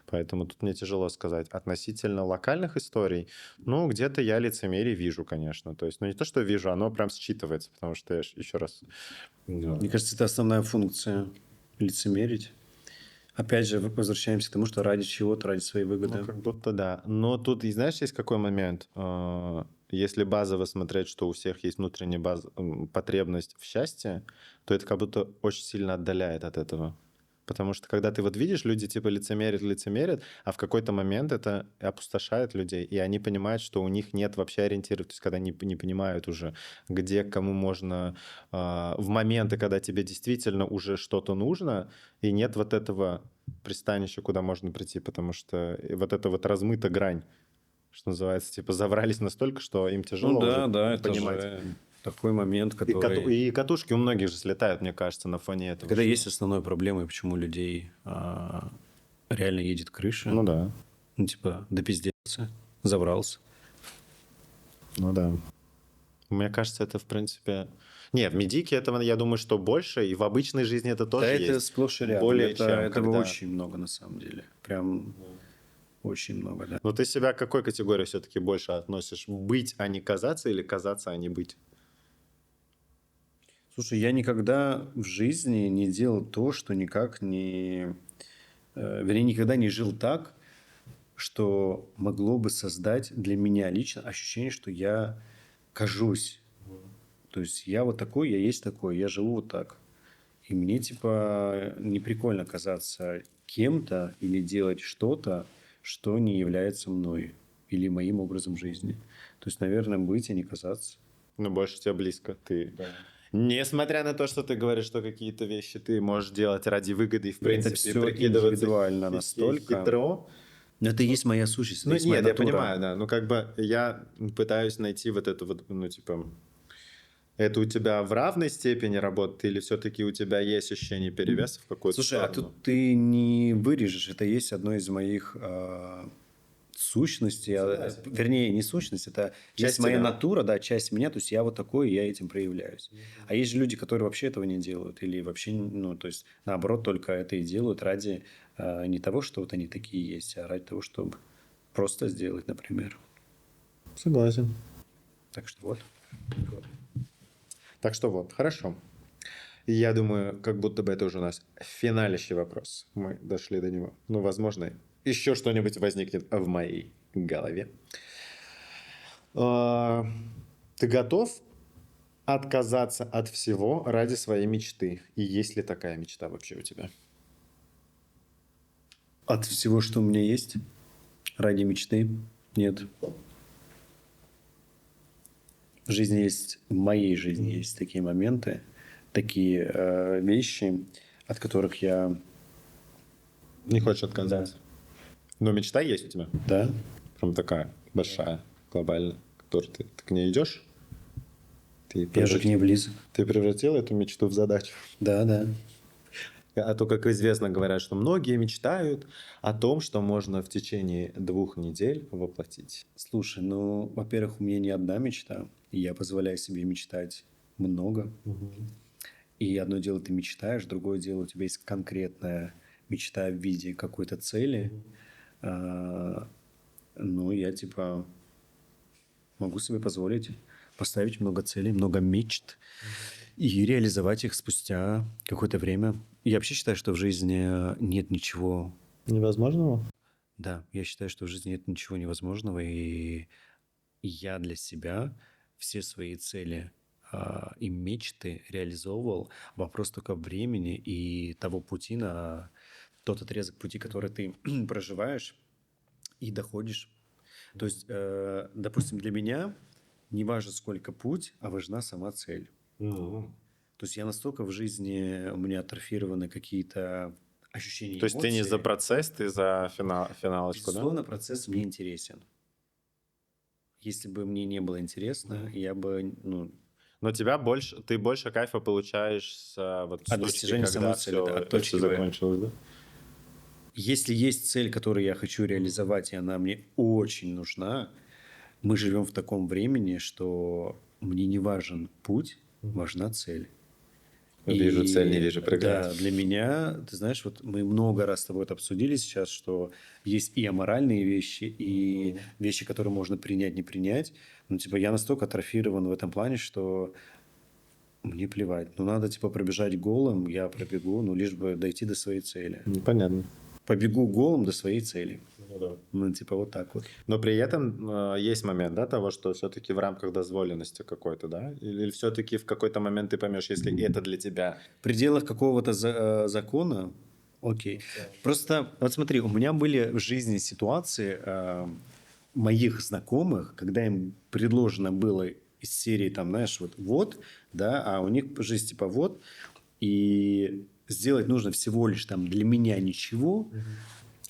Поэтому тут мне тяжело сказать. Относительно локальных историй, ну, где-то я лицемерие вижу, конечно. То есть, ну, не то, что вижу, оно прям считывается, потому что я еще раз... Мне кажется, это основная функция – лицемерить. Опять же, возвращаемся к тому, что ради чего-то, ради своей выгоды. Ну, как будто да. Но тут, и знаешь, есть какой момент? Если базово смотреть, что у всех есть внутренняя потребность в счастье, то это как будто очень сильно отдаляет от этого. Потому что когда ты вот видишь, люди типа лицемерят, а в какой-то момент это опустошает людей, и они понимают, что у них нет вообще ориентиров. То есть когда они не понимают уже, где, кому можно... в моменты, когда тебе действительно уже что-то нужно, и нет вот этого пристанища, куда можно прийти, потому что вот эта вот размыта грань, что называется, типа заврались настолько, что им тяжело уже это понимать. же такой момент, И, который... и катушки у многих же слетают, мне кажется, на фоне этого. Когда всего. есть основной проблемой, почему людей реально едет крыша. Ну да. Ну, типа, допизделся, забрался. Ну да. Мне кажется, это, в принципе... Не, в медике этого, я думаю, что больше, и в обычной жизни это тоже Да, есть. это сплошь и рядом. Более Это, чем, этого когда- очень много, на самом деле. Прям очень много, да. Но ты себя к какой категории все-таки больше относишь? Быть, а не казаться, или казаться, а не быть? Слушай, я никогда в жизни не делал то, что никак не... вернее, никогда не жил так, что могло бы создать для меня лично ощущение, что я кажусь. То есть, я вот такой, я есть такой, я живу вот так. И мне, типа, не прикольно казаться кем-то или делать что-то, что не является мной или моим образом жизни. То есть, наверное, быть, а не казаться. Ну, больше тебе близко. Ты... Несмотря на то, что ты говоришь, что какие-то вещи ты можешь делать ради выгоды и, в принципе, Это все прикидываться индивидуально настолько. хитро. Но это и есть моя сущность, это Ну, есть моя нет, я натура. понимаю, да. Ну, как бы я пытаюсь найти вот это вот, ну, типа... Это у тебя в равной степени работает, или все-таки у тебя есть ощущение перевеса в какой-то Слушай, а сторону? тут ты не вырежешь. Это есть одно из моих сущностей. Вернее, не сущность, это есть Часть моя тебя. натура, да, часть меня. То есть, я вот такой, и я этим проявляюсь. А есть же люди, которые вообще этого не делают. Или вообще, ну, то есть, наоборот, только это и делают ради не того, что вот они такие есть, а ради того, чтобы просто сделать, например. Согласен. Так что вот. Так что вот, хорошо. И я думаю, как будто бы это уже у нас финалящий вопрос. Мы дошли до него. Ну, возможно, еще что-нибудь возникнет в моей голове. Ты готов отказаться от всего ради своей мечты? И есть ли такая мечта вообще у тебя? От всего, что у меня есть. Ради мечты? Нет. В моей жизни есть такие моменты, такие вещи, от которых я, Не хочешь отказаться. Но мечта есть у тебя? да, Прям такая большая, глобальная, которой ты к ней идешь? я же к ней близок. Ты превратил эту мечту в задачу. Да, да. А то, как известно, говорят, что многие мечтают о том, что можно в течение 2 недель воплотить. Слушай, ну, во-первых, у меня не одна мечта, и я позволяю себе мечтать много. И одно дело ты мечтаешь, другое дело у тебя есть конкретная мечта в виде какой-то цели. Ну, я типа могу себе позволить поставить много целей, много мечт и реализовать их спустя какое-то время. Я вообще считаю, что в жизни нет ничего. Невозможного? Да, я считаю, что в жизни нет ничего невозможного, и я для себя все свои цели и мечты реализовывал. Вопрос только времени и того пути на тот отрезок пути, который ты проживаешь и доходишь. То есть, допустим, для меня не важно, сколько путь, а важна сама цель. То есть я настолько в жизни, у меня атрофированы какие-то ощущения, То есть ты не за эмоции. процесс, ты за финалочку, да? Безусловно, процесс мне интересен. Если бы мне не было интересно, я бы, ну, Но ты больше кайфа получаешь с вот с От точки, достижения самой когда цели, да, от это точки все Б. закончилось, да? если есть цель, которую я хочу реализовать, и она мне очень нужна, мы живем в таком времени, что мне не важен путь, важна цель. Вижу цель, не вижу Да, преград. для меня, ты знаешь, вот мы много раз с тобой это обсудили сейчас, что есть и аморальные вещи, и вещи, которые можно принять, не принять. Ну, типа, я настолько атрофирован в этом плане, что мне плевать. Ну, надо, типа, пробежать голым, я пробегу, ну, лишь бы дойти до своей цели. Понятно. Побегу голым до своей цели. Ну, типа, вот так вот. Но при этом есть момент, да, того, что все-таки в рамках дозволенности какой-то, да? Или все-таки в какой-то момент ты поймешь, если это для тебя. В пределах какого-то закона, окей. Просто, вот смотри, у меня были в жизни ситуации моих знакомых, когда им предложено было из серии, там, знаешь, вот, да, а у них жизнь типа вот, и сделать нужно всего лишь там для меня ничего,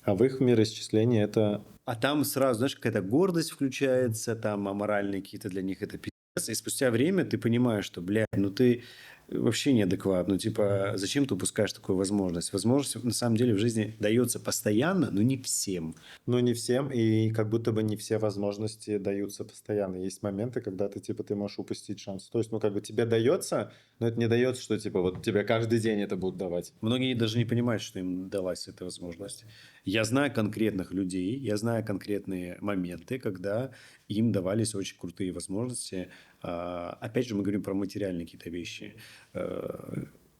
А в их мироисчислении это... а там сразу, знаешь, какая-то гордость включается, там аморальные какие-то для них это пиздец. И спустя время ты понимаешь, что, блядь, ну ты вообще неадекват. Ну, типа, зачем ты упускаешь такую возможность? Возможность, на самом деле, в жизни дается постоянно, но не всем. Ну, не всем, и как будто бы не все возможности даются постоянно. Есть моменты, когда ты можешь упустить шанс. То есть, ну, как бы тебе дается, но это не дается, что, типа, вот тебе каждый день это будут давать. Многие даже не понимают, что им далась эта возможность. Я знаю конкретных людей, я знаю конкретные моменты, когда им давались очень крутые возможности. Опять же, мы говорим про материальные какие-то вещи.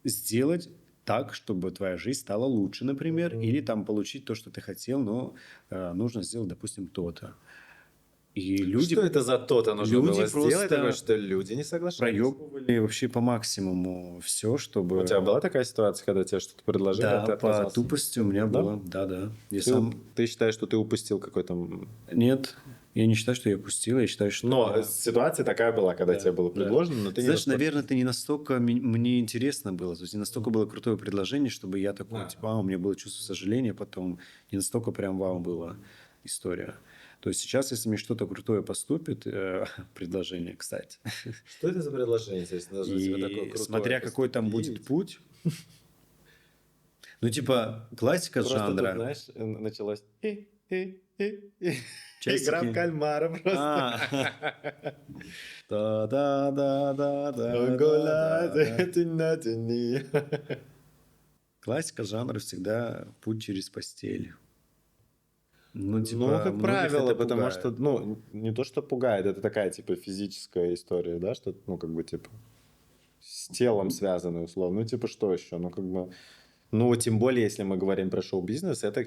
Сделать так, чтобы твоя жизнь стала лучше, например, или там получить то, что ты хотел, но нужно сделать, допустим, то-то. И люди, Что это за то-то нужно люди было сделать просто такое, что люди не соглашались? проебывали вообще по максимуму все, чтобы... У тебя была такая ситуация, когда тебе что-то предложили, а ты Да, по отказался? тупости у меня Да? было. Да. Я Ты, сам... ты считаешь, что ты упустил какой-то... Нет, я не считаю, что я упустил. Я считаю, что... Но ситуация такая была, когда тебе было предложено, но ты не Знаешь, воспользовался. наверное, это не настолько мне интересно было. То есть, не настолько было крутое предложение, чтобы я такой, типа, у меня было чувство сожаления потом. Не настолько прям вау была история. То есть, сейчас, если мне что-то крутое поступит, предложение, кстати, Что это за предложение, если должно тебе такое и крутое смотря какой там будет путь, ну, типа, классика Просто тут, жанра. знаешь, началось... Часики. Игра в кальмара просто. Да. Классика жанра всегда путь через постель. Ну, типа, Ну, как многих правило, это потому пугает. что, ну, не то, что пугает, это такая, типа, физическая история, да, что, ну, как бы, типа, с телом связанная, условно. Ну, типа, что еще? Ну, как бы, ну, тем более, если мы говорим про шоу-бизнес, это,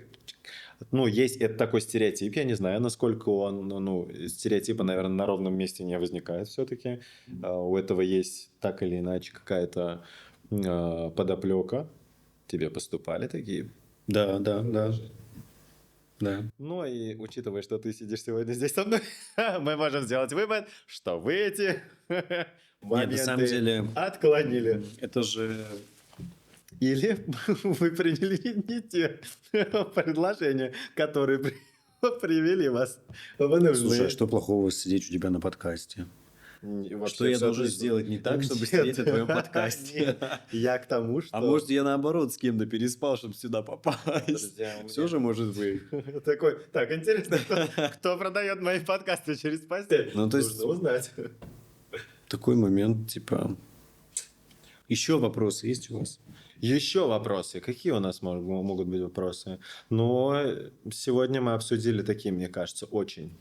ну, есть это такой стереотип, я не знаю, насколько он, ну, стереотипа, наверное, на ровном месте не возникает все-таки. У этого есть так или иначе какая-то подоплека. Тебе поступали такие? Да. Да. Ну и учитывая, что ты сидишь сегодня здесь со мной, мы можем сделать вывод, что вы эти Нет, на самом моменты деле, отклонили. это же... Или вы приняли не те предложения, которые привели вас в нужные. Слушай, а что плохого сидеть у тебя на подкасте? Вообще Что я всё должен это- сделать не так, чтобы Нет. сидеть на твоем подкасте? Нет. Я к тому, что... А может, я наоборот с кем-то переспал, чтобы сюда попасть? Друзья, у меня- Все же может быть. Такой, так, интересно, кто продает мои подкасты через постель? Ну, то есть- Нужно узнать. Такой момент, типа... Еще вопросы есть у вас? Еще вопросы. Какие у нас могут быть вопросы? Но сегодня мы обсудили такие, мне кажется, очень.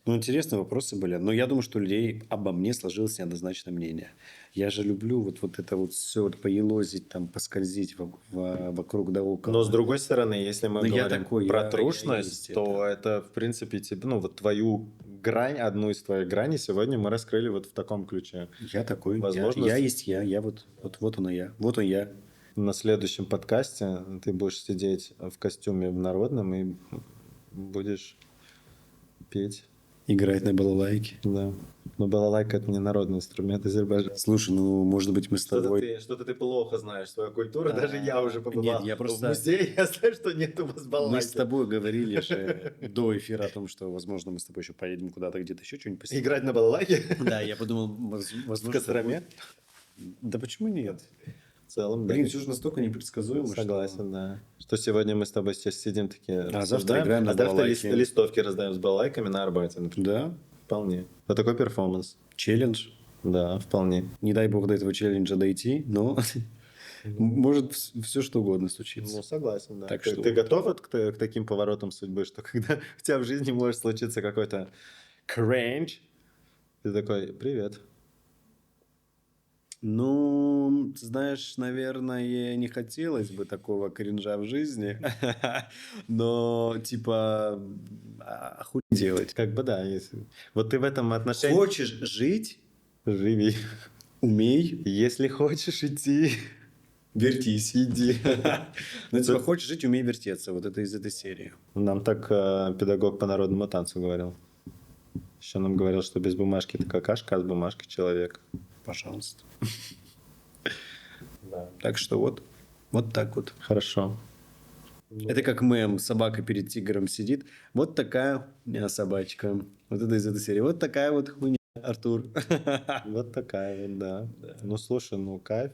Ну, интересные вопросы были. Но я думаю, что у людей обо мне сложилось неоднозначное мнение. Я же люблю вот это вот все вот поелозить, там, поскользить вокруг да около. Но с другой стороны, если мы Ну, я говорим такой, про я трушность, есть то это, в принципе, тебе, ну, вот твою грань, одну из твоих граней сегодня мы раскрыли вот в таком ключе. Я такой. Возможно, Я есть я. Я вот он и я. Вот он я. На следующем подкасте ты будешь сидеть в костюме в народном и будешь петь. Играть на балалайке. Да. Но балалайка — это не народный инструмент Азербайджана. Слушай, ну, может быть, мы с тобой... Что-то ты плохо знаешь свою культуру. А, Даже я уже побывал нет, я просто- в музее, я знаю, что нет у вас балалайки. Мы с тобой говорили же до эфира о том, что, возможно, мы с тобой еще поедем куда-то, где-то еще что-нибудь посидим. Играть на балалайке? Да, я подумал, В возможно... Костроме? Да почему нет? В целом, да. Блин, все же настолько непредсказуемо, что- Согласен, да. Что сегодня мы с тобой сейчас сидим такие... завтра рассуждаем, играем на а завтра балалайке. листовки раздаем с балалайками на Арбате, например. Да, Вполне. Вот такой перформанс. челлендж. Да, вполне. Не дай бог до этого челленджа дойти, но может все что угодно Ну, случиться. согласен, да. Так Ты, что- ты готов вот к таким поворотам судьбы, что когда у тебя в жизни может случиться какой-то кринж, ты такой, привет. Ну, ты знаешь, наверное, не хотелось бы такого кринжа в жизни, но типа, а хуй делать? Как бы да, вот ты в этом отношении Хочешь жить, живи. умей, Если хочешь идти, вертись, иди. Ну, типа, хочешь жить, умей вертеться. Вот это из этой серии. нам так педагог по народному танцу говорил. Еще нам говорил, что без бумажки ты какашка, а с бумажкой человек. Пожалуйста. Да. Так что вот так вот. Хорошо. Это как мем. Собака перед тигром сидит. Вот такая у меня собачка. Вот это из этой серии. Вот такая вот хуйня, Артур. Вот такая вот, да. Ну, слушай, ну, кайф.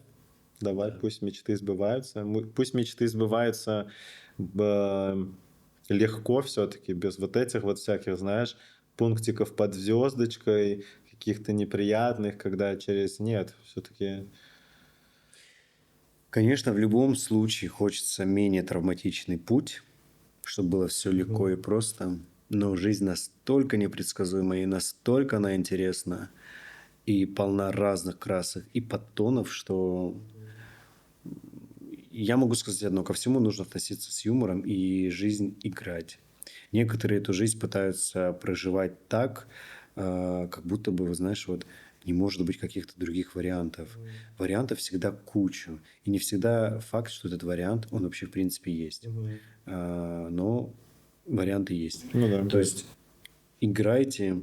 Давай, пусть мечты сбываются. Пусть мечты сбываются легко все-таки, без вот этих вот всяких, знаешь, пунктиков под звездочкой, каких-то неприятных, когда через... Нет, все-таки... Конечно, в любом случае хочется менее травматичный путь, чтобы было все легко и просто. Но жизнь настолько непредсказуема и настолько она интересна и полна разных красок и подтонов, что я могу сказать одно: ко всему нужно относиться с юмором и жизнь играть. Некоторые эту жизнь пытаются проживать так, как будто бы, вы знаешь, вот не может быть каких-то других вариантов. Вариантов всегда кучу. И не всегда факт, что этот вариант, он вообще в принципе есть. Но варианты есть. Ну да. То есть играйте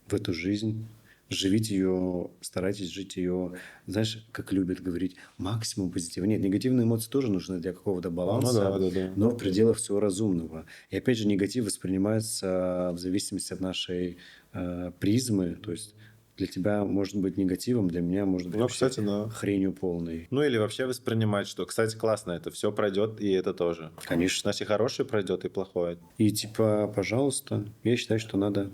в эту жизнь, живите ее, старайтесь жить ее, знаешь, как любят говорить, максимум позитива. Нет, негативные эмоции тоже нужны для какого-то баланса, да. но в пределах всего разумного. И опять же, негатив воспринимается в зависимости от нашей призмы. То есть для тебя может быть негативом, для меня может быть Ну, вообще кстати, да. хренью полной. Ну, или вообще воспринимать, что, кстати, классно, это все пройдет, и это тоже. Конечно. Значит, и хорошее пройдет, и плохое. И типа, пожалуйста, я считаю, что надо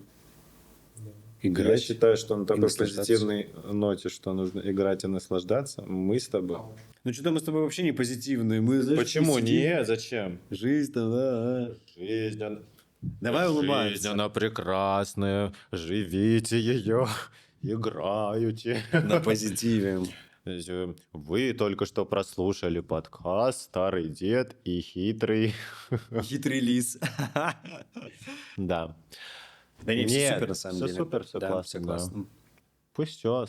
играть. Я считаю, что на такой наслаждаться. позитивной ноте, что нужно играть и наслаждаться, мы с тобой. Ну что-то мы с тобой вообще не позитивные. Мы, знаешь, Почему? сидим, Не, зачем? Жизнь там, да. Жизнь, она... Давай улыбаться. Жизнь, она прекрасная, живите ее, играйте. На позитиве. Вы только что прослушали подкаст «Старый дед и хитрый». Хитрый лис. Да. Да не, все Нет, супер на самом всё деле. супер, всё Да, классно, всё да. классно. Пусть все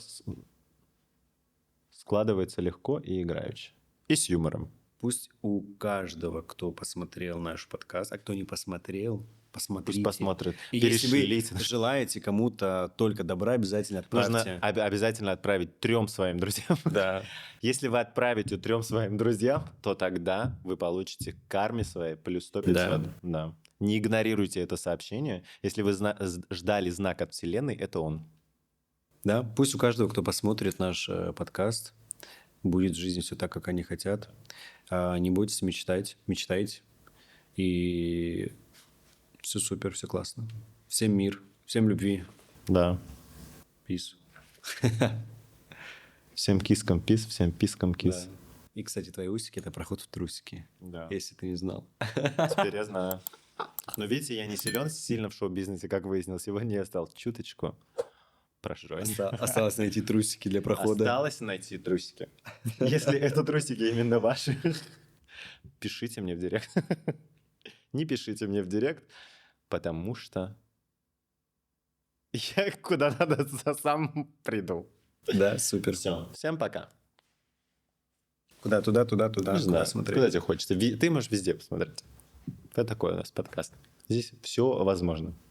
складывается легко и играюще. И с юмором. Пусть у каждого, кто посмотрел наш подкаст, а кто не посмотрел, посмотрите. Пусть посмотрит. И если Перешлите. вы желаете кому-то только добра, обязательно Нужно отправьте. обязательно отправить 3 своим друзьям. Да. Если вы отправите 3 своим друзьям, то тогда вы получите к карме своей плюс 100-500. Да. Да. Не игнорируйте это сообщение. Если вы ждали знак от Вселенной, это он. Да, пусть у каждого, кто посмотрит наш подкаст, будет в жизни все так, как они хотят. Не бойтесь мечтать, мечтайте. И все супер, все классно. Всем мир, всем любви. Да. Peace. Всем кискам пис, всем пискам кис. Да. И, кстати, твои усики – это проход в трусики, Да. если ты не знал. Теперь я знаю. Но видите, я не силен сильно в шоу-бизнесе, как выяснил. Сегодня я стал чуточку прожжённее. Осталось найти трусики для прохода. Осталось найти трусики. Если это трусики именно ваши, пишите мне в директ. Не пишите мне в директ, потому что я куда надо сам приду. Да, супер. Все. Всем пока. Куда? Туда, Не куда знаю, смотреть? куда тебе хочется. Ты можешь везде посмотреть. Это такой у нас подкаст. Здесь все возможно.